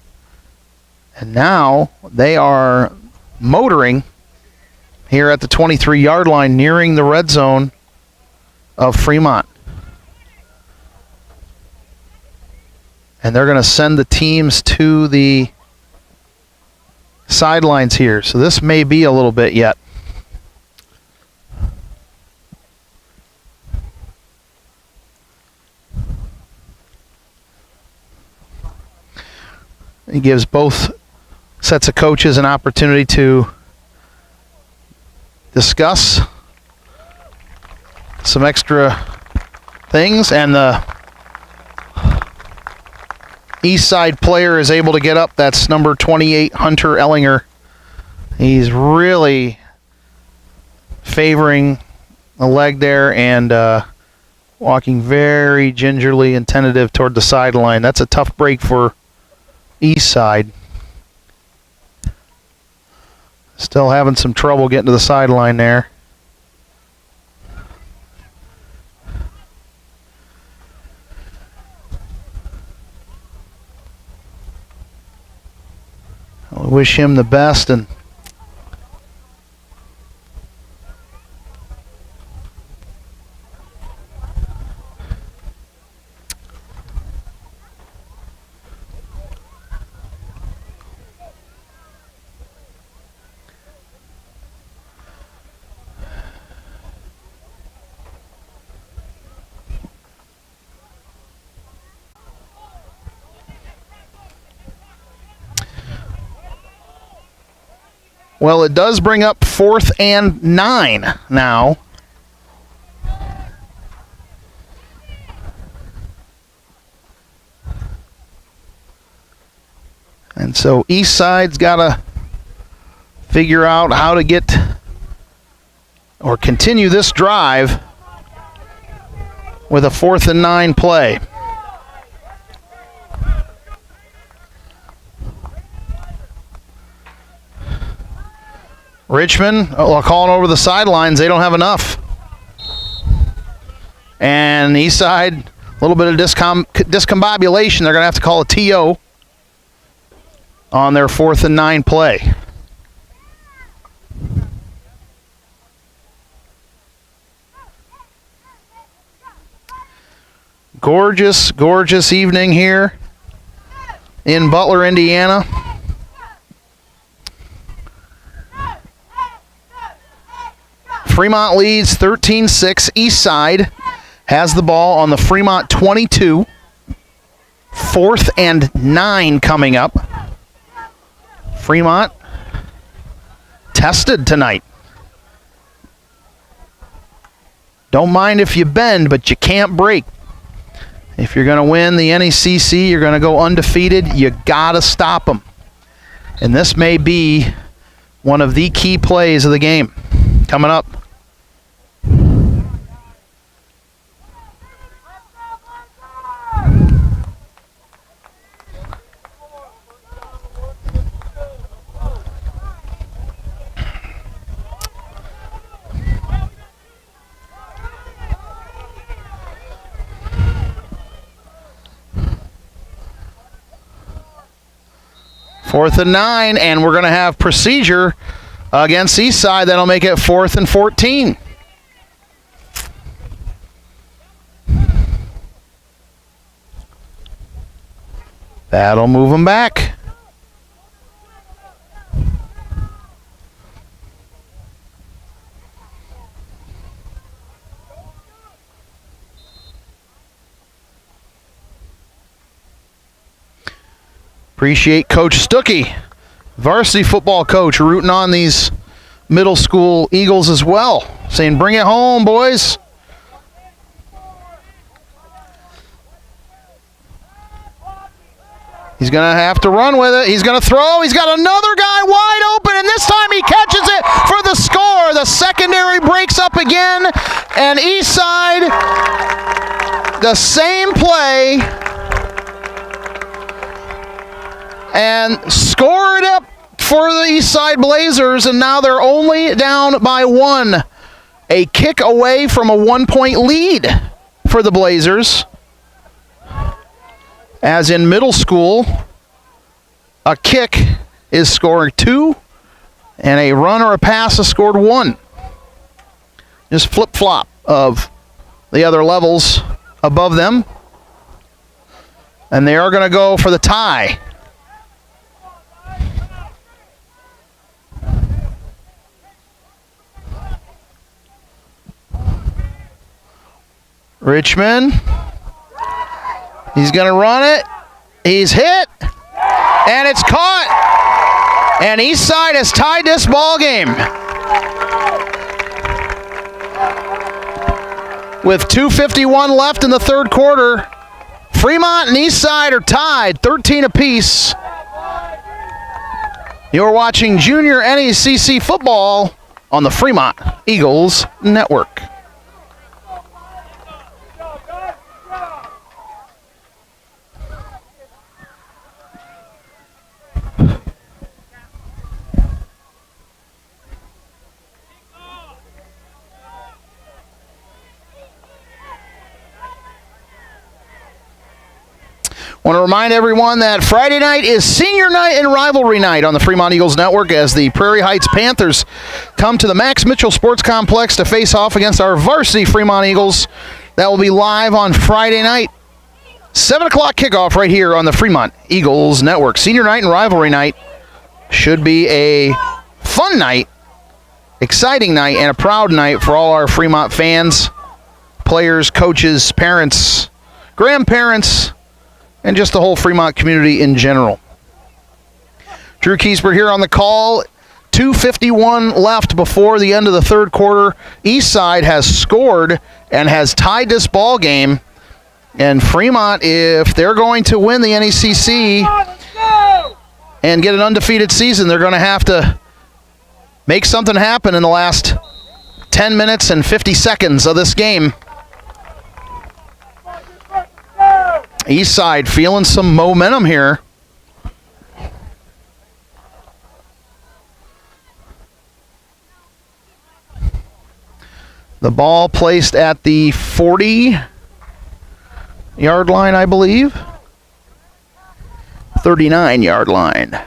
And now they are motoring here at the 23-yard line, nearing the red zone of Fremont. And they're going to send the teams to the sidelines here. So this may be a little bit yet. It gives both sets of coaches an opportunity to discuss some extra things, and the Eastside player is able to get up. That's number 28, Hunter Ellinger. He's really favoring the leg there and walking very gingerly and tentative toward the sideline. That's a tough break for Eastside. Still having some trouble getting to the sideline there. I wish him the best, and well, it does bring up 4th and 9 now. And so Eastside's got to figure out how to get or continue this drive with a 4th and 9 play. Richmond calling over the sidelines. They don't have enough. And Eastside, a little bit of discombobulation. They're going to have to call a TO. on their 4th and 9 play. Gorgeous, gorgeous evening here in Butler, Indiana. Fremont leads 13-6. Eastside has the ball on the Fremont 22. 4th and 9 coming up. Fremont tested tonight. Don't mind if you bend, but you can't break. If you're going to win the NECC, you're going to go undefeated, you got to stop them. And this may be one of the key plays of the game. Coming up. Fourth and 9, and we're going to have procedure against Eastside. That'll make it 4th and 14. That'll move them back. Appreciate Coach Stuckey, varsity football coach, rooting on these middle school Eagles as well, saying, bring it home, boys. He's going to have to run with it. He's going to throw. He's got another guy wide open, and this time he catches it for the score. The secondary breaks up again, and Eastside, the same play, and score it up for the Eastside Blazers, and now they're only down by 1. A kick away from a 1-point lead for the Blazers. As in middle school, a kick is scoring 2, and a run or a pass is scored 1. Just flip-flop of the other levels above them. And they are going to go for the tie. Richmond. He's going to run it. He's hit. And it's caught. And Eastside has tied this ball game. With 2:51 left in the third quarter, Fremont and Eastside are tied, 13 apiece. You're watching Junior NECC football on the Fremont Eagles Network. I want to remind everyone that Friday night is senior night and rivalry night on the Fremont Eagles Network as the Prairie Heights Panthers come to the Max Mitchell Sports Complex to face off against our varsity Fremont Eagles. That will be live on Friday night. 7 o'clock kickoff right here on the Fremont Eagles Network. Senior night and rivalry night should be a fun night, exciting night, and a proud night for all our Fremont fans, players, coaches, parents, grandparents, and just the whole Fremont community in general. Drew Kiesbert here on the call. 2:51 left before the end of the third quarter. Eastside has scored and has tied this ball game. And Fremont, if they're going to win the NECC and get an undefeated season, they're going to have to make something happen in the last 10 minutes and 50 seconds of this game. Eastside feeling some momentum here. The ball placed at the 40-yard line, I believe. 39-yard line.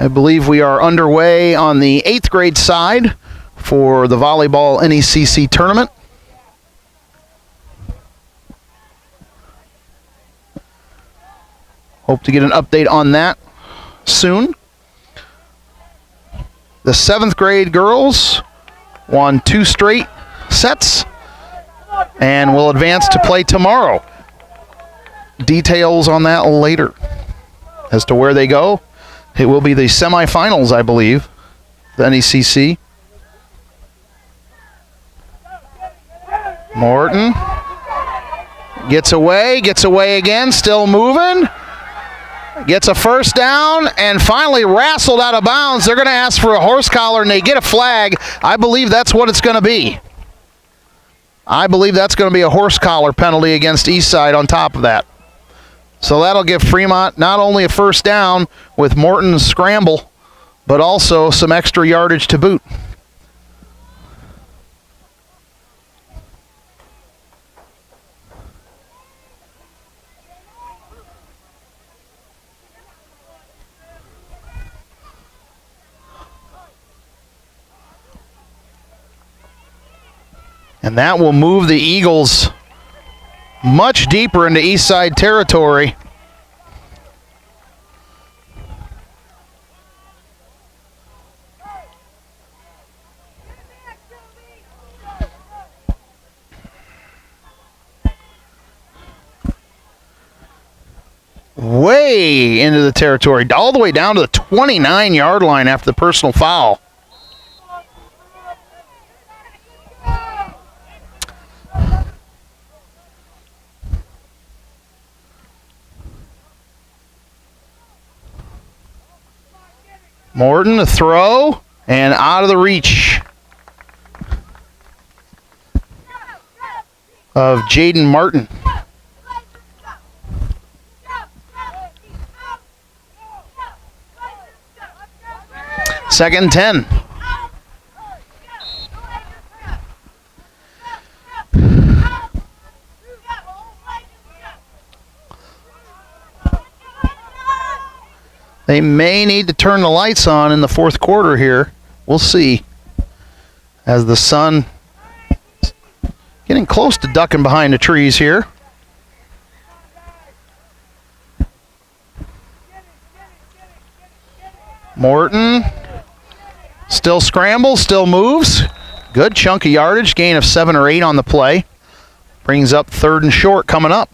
I believe we are underway on the 8th grade side for the volleyball NECC tournament. Hope to get an update on that soon. The 7th grade girls won 2 straight sets and will advance to play tomorrow. Details on that later. As to where they go, it will be the semifinals, I believe, the NECC. Morton gets away again, still moving. Gets a first down and finally wrestled out of bounds. They're going to ask for a horse collar and they get a flag. I believe that's what it's going to be. I believe that's going to be a horse collar penalty against Eastside on top of that. So that'll give Fremont not only a first down with Morton's scramble, but also some extra yardage to boot. And that will move the Eagles much deeper into Eastside territory. Way into the territory, all the way down to the 29-yard line after the personal foul. Morton, a throw, and out of the reach of Jaden Martin. Second 10. They may need to turn the lights on in the fourth quarter here. We'll see. As the sun getting close to ducking behind the trees here. Morton still scrambles, still moves. Good chunk of yardage, gain of 7 or 8 on the play. Brings up 3rd and short coming up.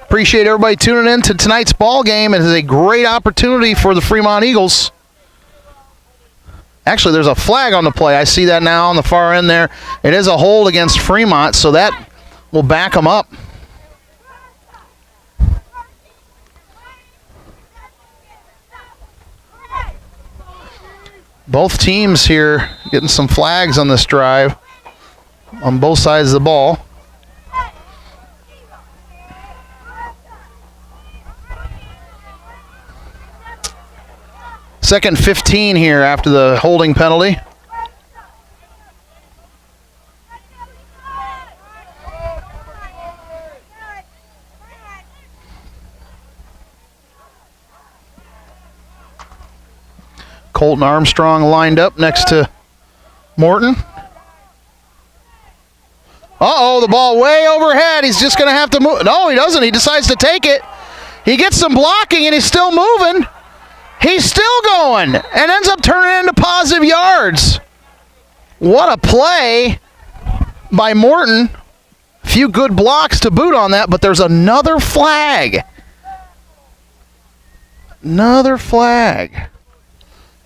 Appreciate everybody tuning in to tonight's ball game. It is a great opportunity for the Fremont Eagles. Actually, there's a flag on the play. I see that now on the far end there. It is a hold against Fremont, so that will back them up. Both teams here getting some flags on this drive on both sides of the ball. Second 15 here after the holding penalty. Colton Armstrong lined up next to Morton. Uh-oh, the ball way overhead. He's just going to have to move. No, he doesn't. He decides to take it. He gets some blocking, and he's still moving. He's still going and ends up turning into positive yards. What a play by Morton. A few good blocks to boot on that, but there's another flag. Another flag.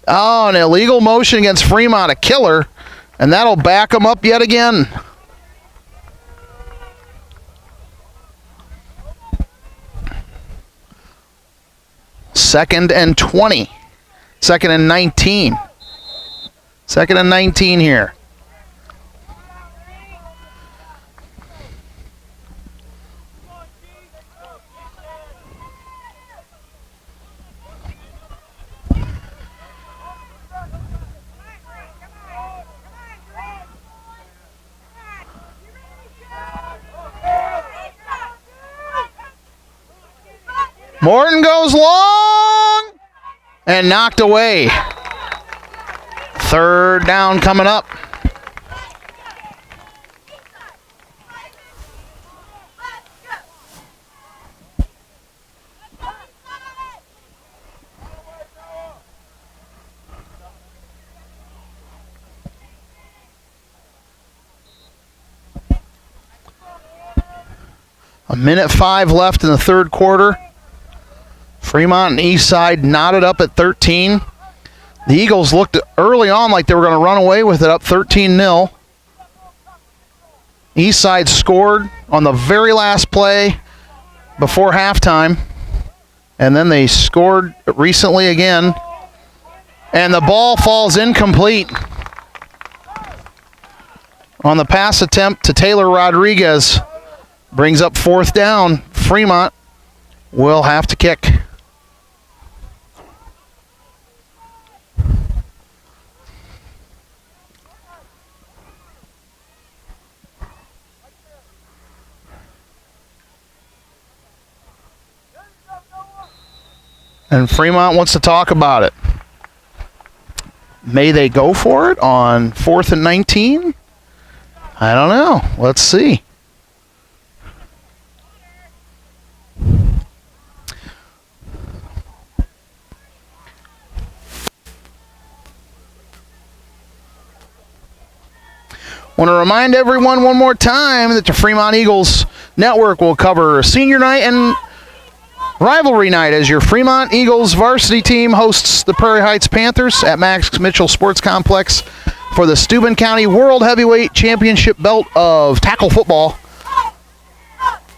Oh, an illegal motion against Fremont, a killer, and that'll back them up yet again. Second and 20. Second and 19. Second and 19 here. Morton goes long and knocked away. Third down coming up. A minute 5 left in the third quarter. Fremont and Eastside knotted up at 13. The Eagles looked early on like they were going to run away with it, up 13-0. Eastside scored on the very last play before halftime. And then they scored recently again. And the ball falls incomplete on the pass attempt to Taylor Rodriguez. Brings up fourth down. Fremont will have to kick. And Fremont wants to talk about it. May they go for it on 4th and 19? I don't know. Let's see. Want to remind everyone one more time that the Fremont Eagles Network will cover Senior Night and Rivalry Night as your Fremont Eagles varsity team hosts the Prairie Heights Panthers at Max Mitchell Sports Complex for the Steuben County World Heavyweight Championship belt of tackle football.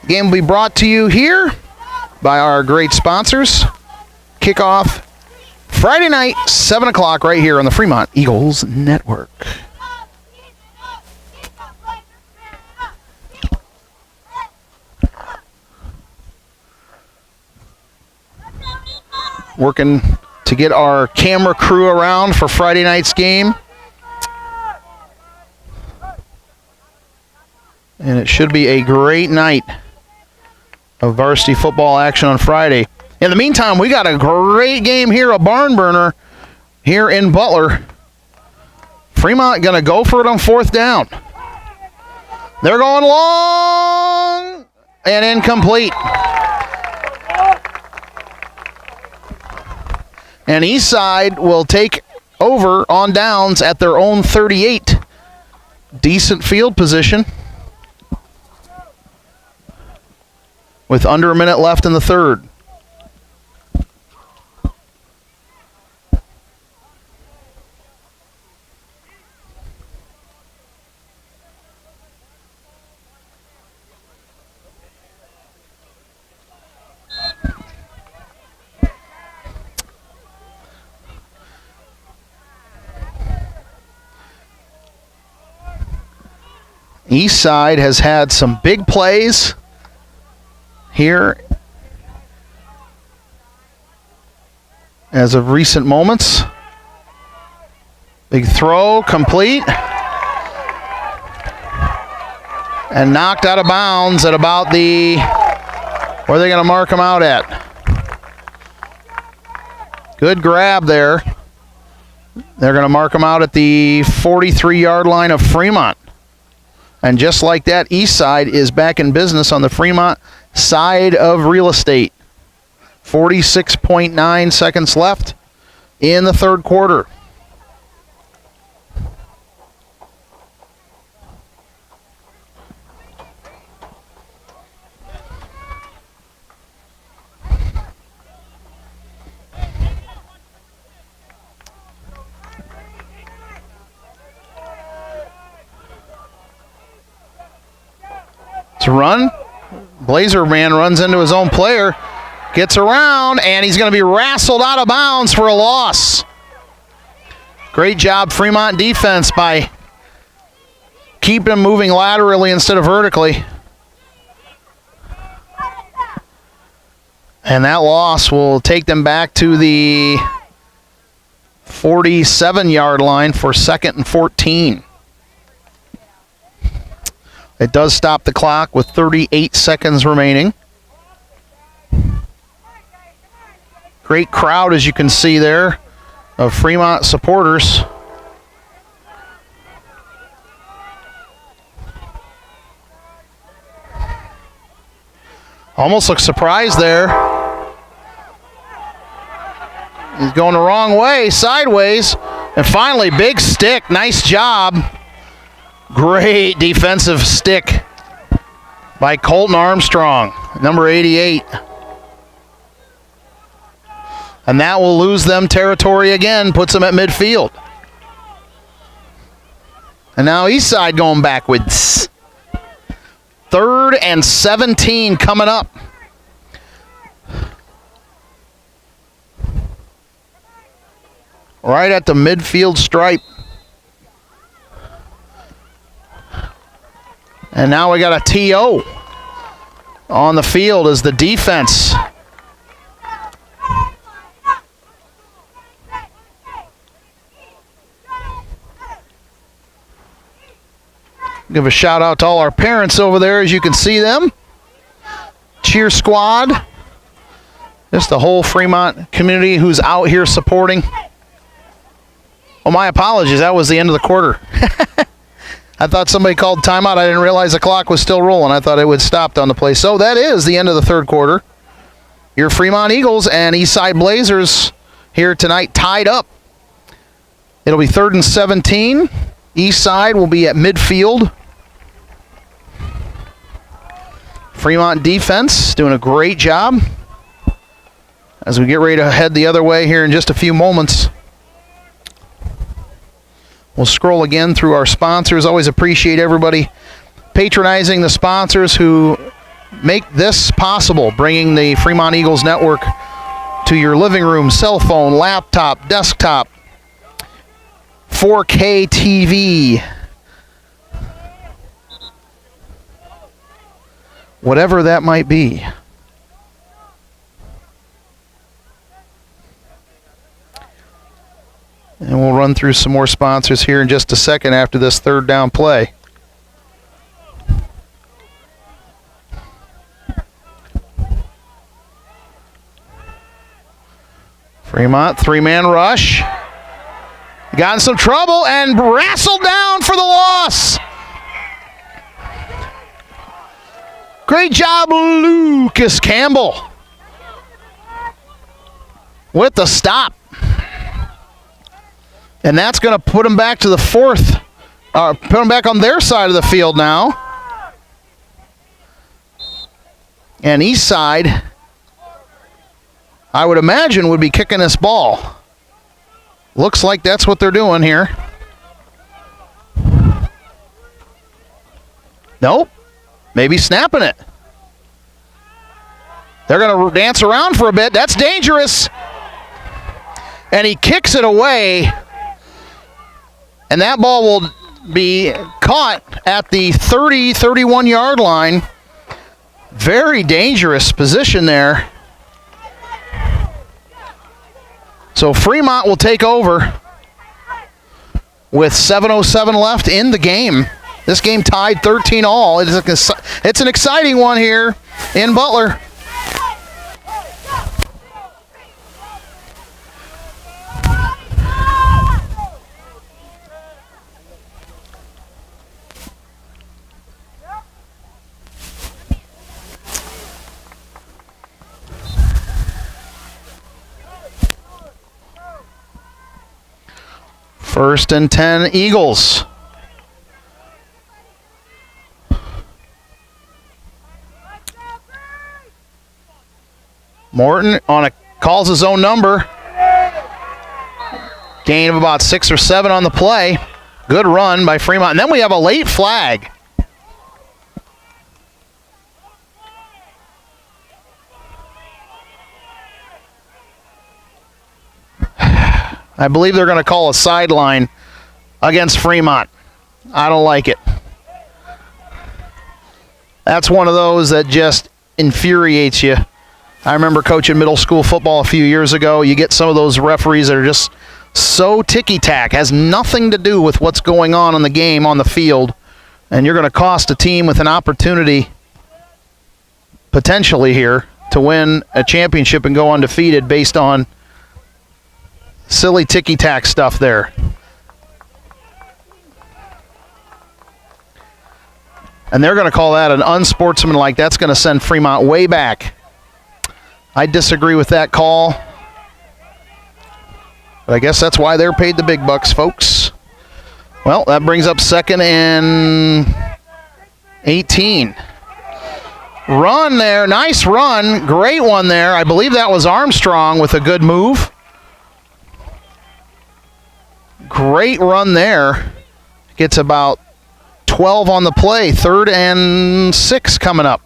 The game will be brought to you here by our great sponsors. Kickoff Friday night, 7 o'clock, right here on the Fremont Eagles Network. Working to get our camera crew around for Friday night's game. And it should be a great night of varsity football action on Friday. In the meantime, we got a great game here, a barn burner here in Butler. Fremont going to go for it on 4th down. They're going long and incomplete. And Eastside will take over on downs at their own 38. Decent field position with under a minute left in the third. Eastside has had some big plays here as of recent moments. Big throw, complete. And knocked out of bounds at about the, where are they going to mark him out at? Good grab there. They're going to mark him out at the 43-yard line of Fremont. And just like that, Eastside is back in business on the Fremont side of real estate. 46.9 seconds left in the third quarter. To run. Blazer man runs into his own player, gets around, and he's going to be wrestled out of bounds for a loss. Great job, Fremont defense, by keeping him moving laterally instead of vertically. And that loss will take them back to the 47-yard line for 2nd and 14. It does stop the clock with 38 seconds remaining. Great crowd, as you can see there, of Fremont supporters. Almost looks surprised there. He's going the wrong way, sideways. And finally, big stick. Nice job. Great defensive stick by Colton Armstrong, number 88. And that will lose them territory again, puts them at midfield. And now Eastside going backwards. 3rd and 17 coming up. Right at the midfield stripe. And now we got a TO on the field as the defense. Give a shout out to all our parents over there, as you can see them. Cheer squad. Just the whole Fremont community who's out here supporting. Oh, my apologies. That was the end of the quarter. I thought somebody called timeout. I didn't realize the clock was still rolling. I thought it would stopped on the play. So that is the end of the third quarter. Your Fremont Eagles and Eastside Blazers here tonight tied up. It'll be 3rd and 17. Eastside will be at midfield. Fremont defense doing a great job as we get ready to head the other way here in just a few moments. We'll scroll again through our sponsors. Always appreciate everybody patronizing the sponsors who make this possible, bringing the Fremont Eagles Network to your living room, cell phone, laptop, desktop, 4K TV, whatever that might be. And we'll run through some more sponsors here in just a second after this third down play. Fremont, 3-man rush. Got in some trouble and wrestled down for the loss. Great job, Lucas Campbell, with the stop. And that's going to put them back to the 4th. Put them back on their side of the field now. And Eastside, I would imagine, would be kicking this ball. Looks like that's what they're doing here. Nope. Maybe snapping it. They're going to dance around for a bit. That's dangerous. And he kicks it away. And that ball will be caught at the 30, 31-yard line. Very dangerous position there. So Fremont will take over with 7:07 left in the game. This game tied 13-all. It's an exciting one here in Butler. First and 10, Eagles. Morton calls his own number. Gain of about 6 or 7 on the play. Good run by Fremont. And then we have a late flag. I believe they're going to call a sideline against Fremont. I don't like it. That's one of those that just infuriates you. I remember coaching middle school football a few years ago. You get some of those referees that are just so ticky-tack. Has nothing to do with what's going on in the game on the field. And you're going to cost a team with an opportunity, potentially here, to win a championship and go undefeated based on silly ticky-tack stuff there. And they're going to call that an unsportsmanlike. That's going to send Fremont way back. I disagree with that call. But I guess that's why they're paid the big bucks, folks. Well, that brings up 2nd and 18. Run there. Nice run. Great one there. I believe that was Armstrong with a good move. Great run there. Gets about 12 on the play. 3rd and 6 coming up.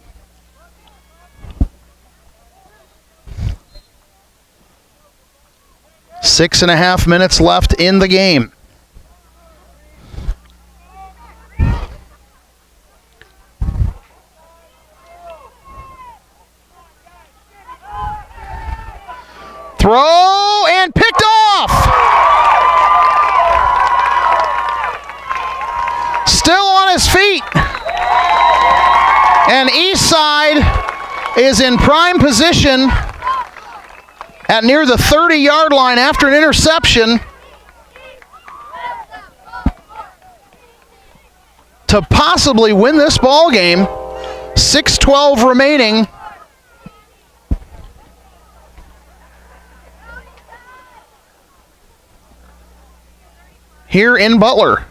Six and a half minutes left in the game. Throw and picked off. Still on his feet. And Eastside is in prime position at near the 30-yard line after an interception to possibly win this ball game. 6:12 remaining. Here in Butler.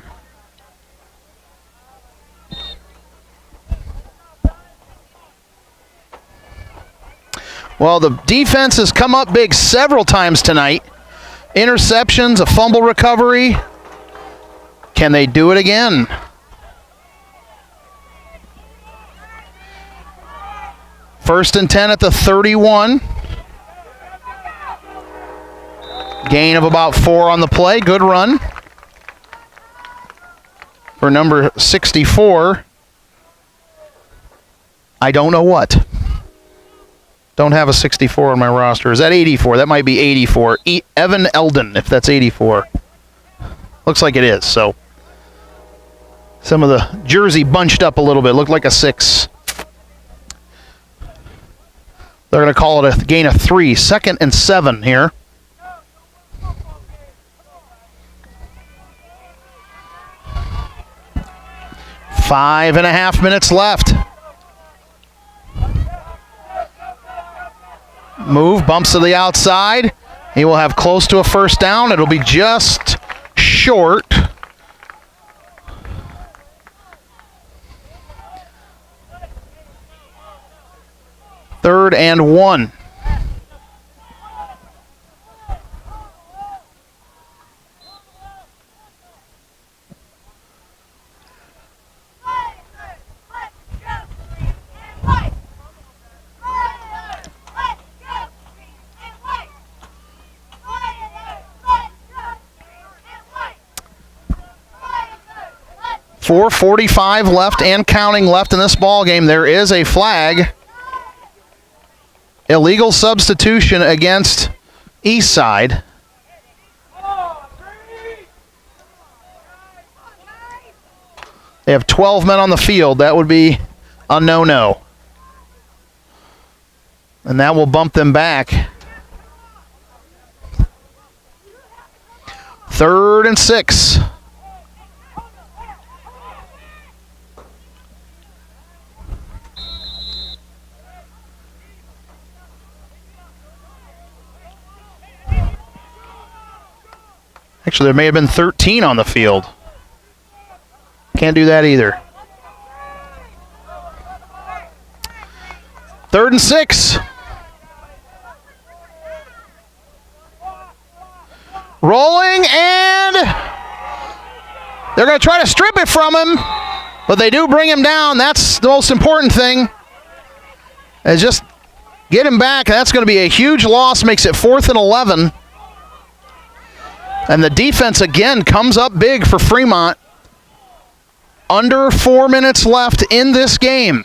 Well, the defense has come up big several times tonight. Interceptions, a fumble recovery. Can they do it again? First and 10 at the 31. Gain of about 4 on the play. Good run for number 64. I don't know what. Don't have a 64 on my roster. Is that 84? That might be 84. Evan Eldon, if that's 84. Looks like it is, so. Some of the jersey bunched up a little bit. Looked like a 6. They're going to call it a gain of 3. 2nd and 7 here. Five and a half minutes left. Move, bumps to the outside. He will have close to a first down. It'll be just short. Third and 1. .445 left and counting left in this ball game. There is a flag. Illegal substitution against Eastside. They have 12 men on the field. That would be a no-no. And that will bump them back. 3rd and 6. Actually, there may have been 13 on the field. Can't do that either. 3rd and 6. Rolling, and they're going to try to strip it from him, but they do bring him down. That's the most important thing, is just get him back. That's going to be a huge loss, makes it 4th and 11. And the defense, again, comes up big for Fremont. Under 4 minutes left in this game.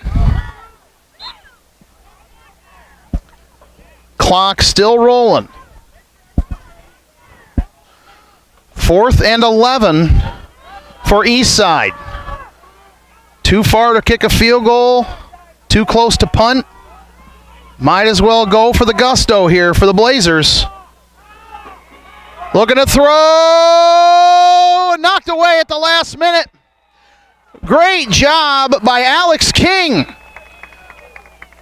Clock still rolling. 4th and 11 for Eastside. Too far to kick a field goal. Too close to punt. Might as well go for the gusto here for the Blazers. Looking to throw. Knocked away at the last minute. Great job by Alex King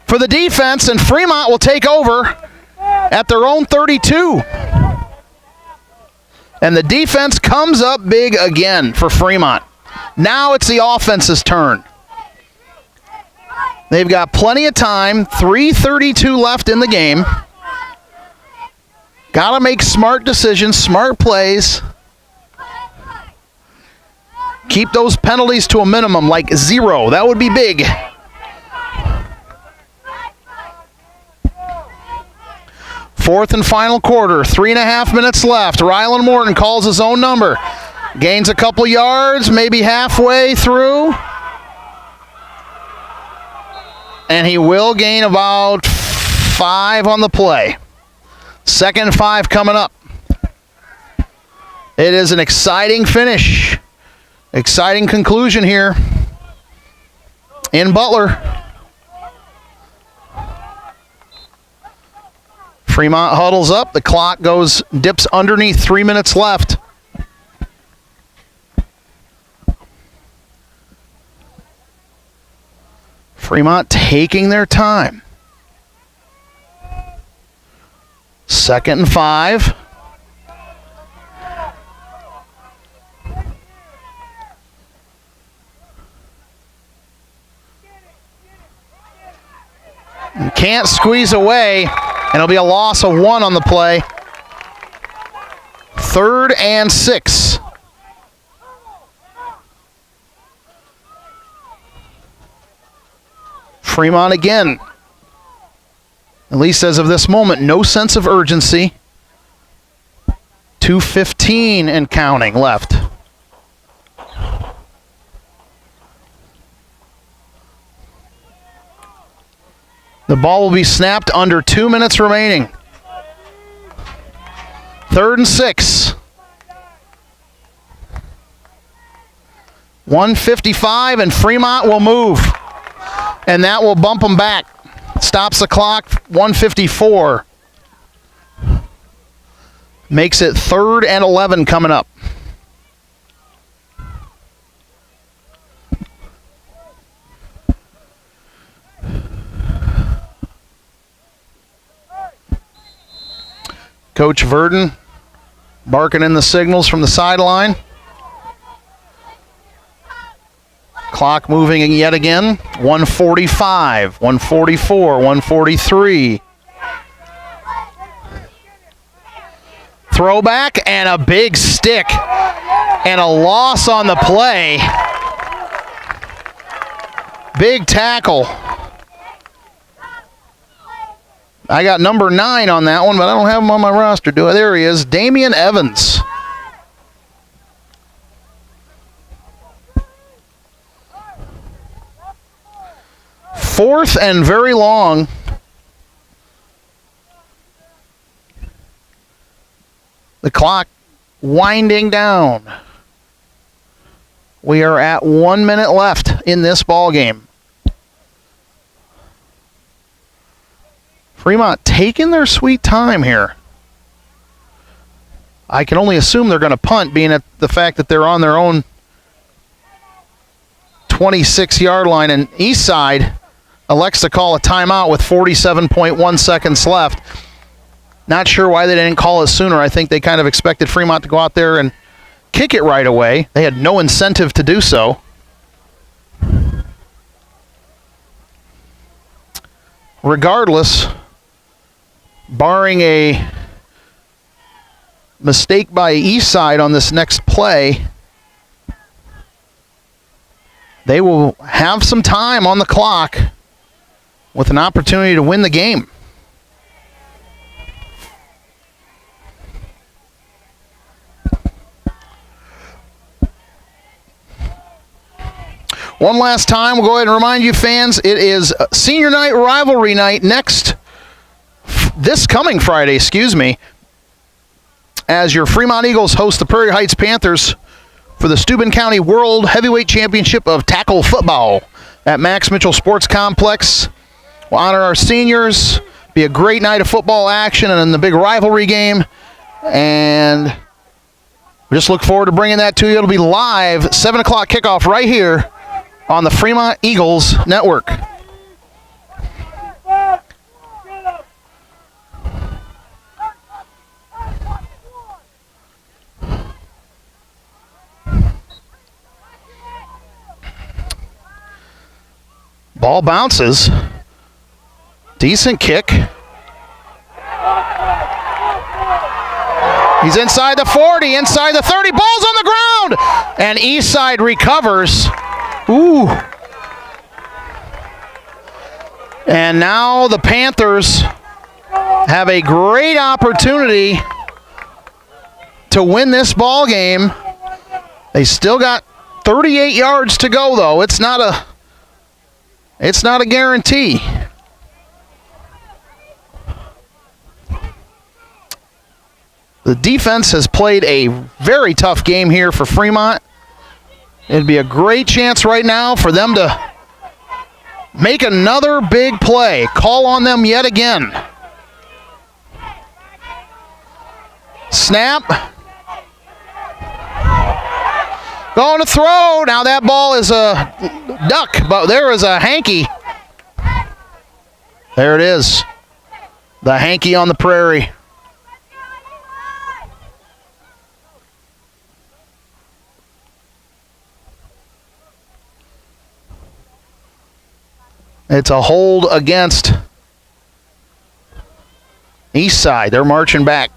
for the defense, and Fremont will take over at their own 32. And the defense comes up big again for Fremont. Now it's the offense's turn. They've got plenty of time, 3:32 left in the game. Got to make smart decisions, smart plays. Keep those penalties to a minimum, like 0. That would be big. Fourth and final quarter, 3.5 minutes left. Rylan Morton calls his own number. Gains a couple yards, maybe halfway through. And he will gain about 5 on the play. 2nd and 5 coming up. It is an exciting finish. Exciting conclusion here in Butler. Fremont huddles up. The clock dips underneath 3 minutes left. Fremont taking their time. 2nd and 5. You can't squeeze away, and it'll be a loss of 1 on the play. 3rd and 6. Fremont again. At least as of this moment, no sense of urgency. 2:15 and counting left. The ball will be snapped under 2 minutes remaining. 3rd and 6. 1:55 and Fremont will move. And that will bump them back. Stops the clock, 1:54. Makes it 3rd and 11 coming up. Coach Verdon barking in the signals from the sideline. Clock moving yet again. 1:45, 1:44, 1:43. Throwback and a big stick and a loss on the play. Big tackle. I got number 9 on that one, but I don't have him on my roster, do I? There he is, Damian Evans. Fourth and very long. The clock winding down. We are at 1 minute left in this ball game. Fremont taking their sweet time here. I can only assume they're going to punt, being at the fact that they're on their own 26-yard line, and Eastside elects to call a timeout with 47.1 seconds left. Not sure why they didn't call it sooner. I think they kind of expected Fremont to go out there and kick it right away. They had no incentive to do so. Regardless, barring a mistake by Eastside on this next play, they will have some time on the clock with an opportunity to win the game. One last time, we'll go ahead and remind you fans, it is senior night, rivalry night this coming Friday, as your Fremont Eagles host the Prairie Heights Panthers for the Steuben County World Heavyweight Championship of Tackle Football at Max Mitchell Sports Complex. We'll honor our seniors. Be a great night of football action and the big rivalry game. And we just look forward to bringing that to you. It'll be live, 7 o'clock kickoff right here on the Fremont Eagles Network. Ball bounces. Decent kick. He's inside the 40, inside the 30. Ball's on the ground. And Eastside recovers. Ooh. And now the Panthers have a great opportunity to win this ball game. They still got 38 yards to go, though. It's not a guarantee. The defense has played a very tough game here for Fremont. It'd be a great chance right now for them to make another big play. Call on them yet again. Snap. Going to throw. Now that ball is a duck, but there is a hanky. There it is. The hanky on the prairie. It's a hold against Eastside. They're marching back.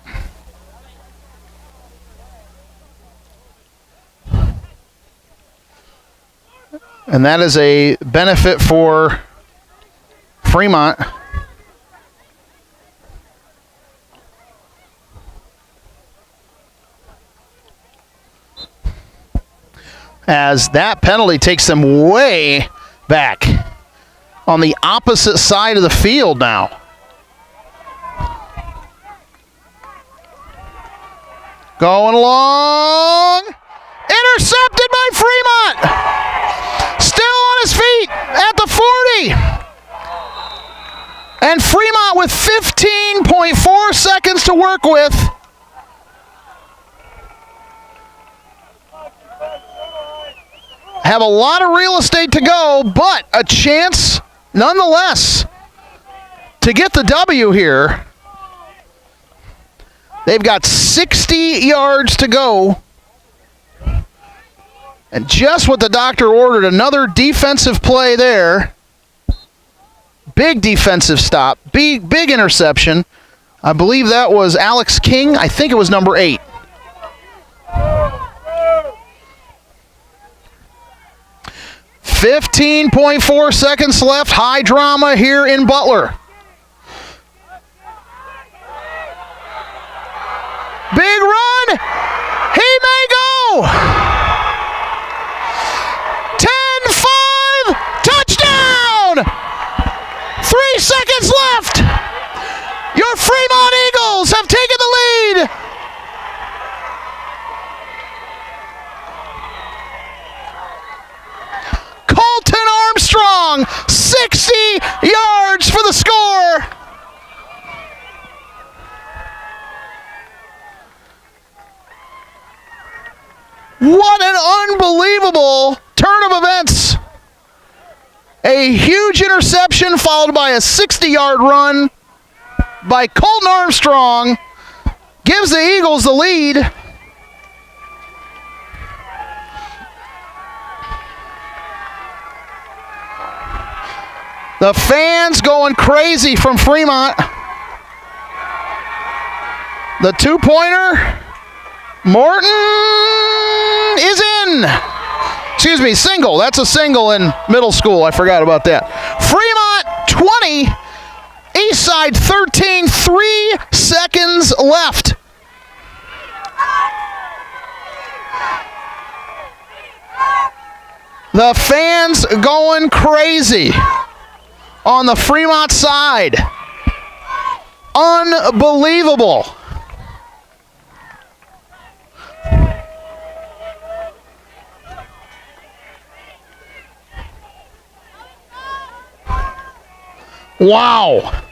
And that is a benefit for Fremont. As that penalty takes them way back on the opposite side of the field now. Going along. Intercepted by Fremont. Still on his feet at the 40. And Fremont with 15.4 seconds to work with. Have a lot of real estate to go, but a chance nonetheless to get the W here. They've got 60 yards to go. And just what the doctor ordered, another defensive play there. Big defensive stop. Big interception. I believe that was Alex King. I think it was number 8. .4 seconds left. High drama here in Butler. Big run. He may go. 10-5. Touchdown. 3 seconds left. Your Fremont Eagles have taken the lead. Colton Armstrong, 60 yards for the score. What an unbelievable turn of events. A huge interception followed by a 60-yard run by Colton Armstrong gives the Eagles the lead. The fans going crazy from Fremont. The two-pointer, Morton is in. Excuse me, single. That's a single in middle school. I forgot about that. Fremont 20, Eastside 13, 3 seconds left. The fans going crazy on the Fremont side. Unbelievable. Wow.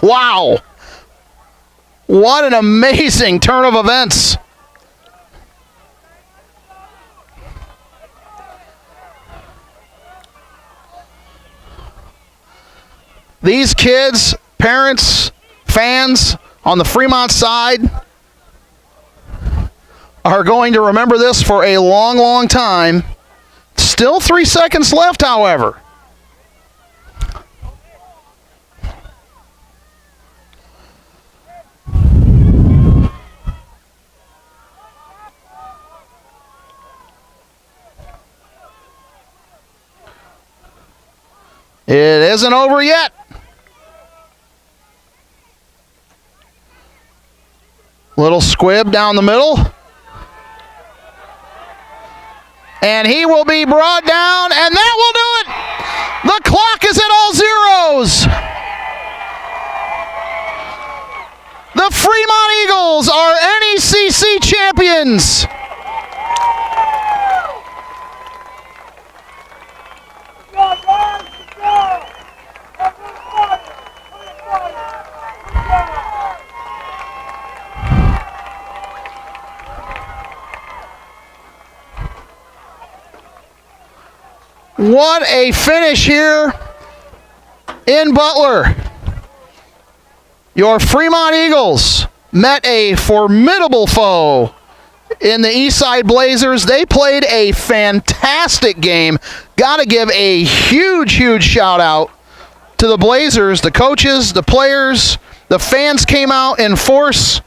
Wow. What an amazing turn of events. These kids, parents, fans on the Fremont side are going to remember this for a long, long time. Still 3 seconds left, however. It isn't over yet. Little squib down the middle. And he will be brought down, and that will do it. The clock is at all zeros. The Fremont Eagles are NECC champions. What a finish here in Butler. Your Fremont Eagles met a formidable foe in the Eastside Blazers. They played a fantastic game. Got to give a huge, huge shout out to the Blazers, the coaches, the players. The fans came out in force.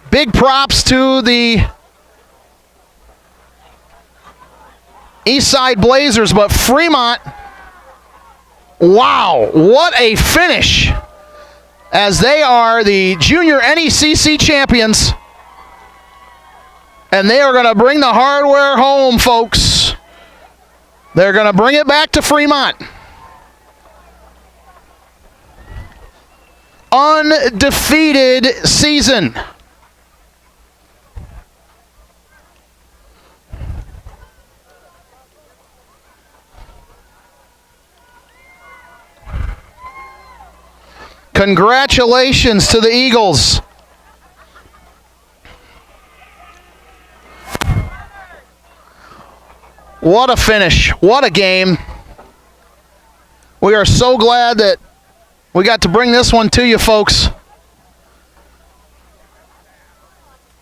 Big props to the Eastside Blazers, but Fremont, wow, what a finish, as they are the junior NECC champions, and they are going to bring the hardware home, folks. They're going to bring it back to Fremont. Undefeated season. Congratulations to the Eagles. What a finish. What a game. We are so glad that we got to bring this one to you, folks,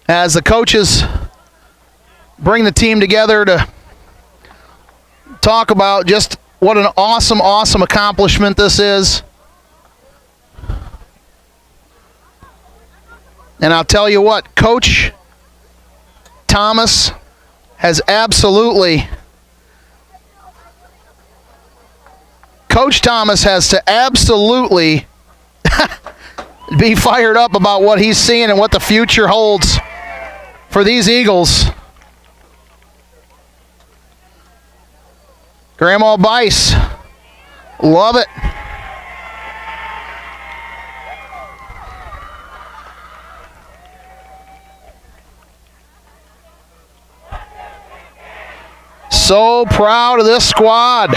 as the coaches bring the team together to talk about just what an awesome, awesome accomplishment this is. And Coach Thomas has to absolutely be fired up about what he's seeing and what the future holds for these Eagles. Grandma Bice, love it. So proud of this squad.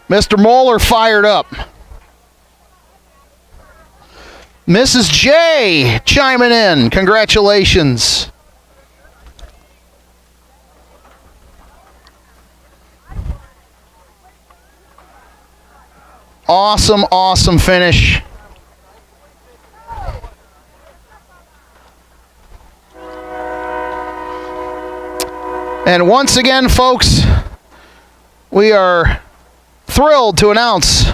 Mr. Moeller fired up. Mrs. J chiming in. Congratulations. Awesome, awesome finish. And once again, folks, we are thrilled to announce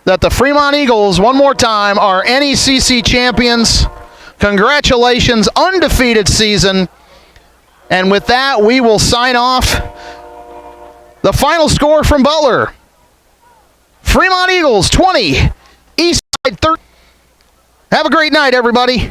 that the Fremont Eagles, one more time, are NECC champions. Congratulations, undefeated season. And with that, we will sign off. The final score from Butler: Fremont Eagles 20, Eastside 13. Have a great night, everybody.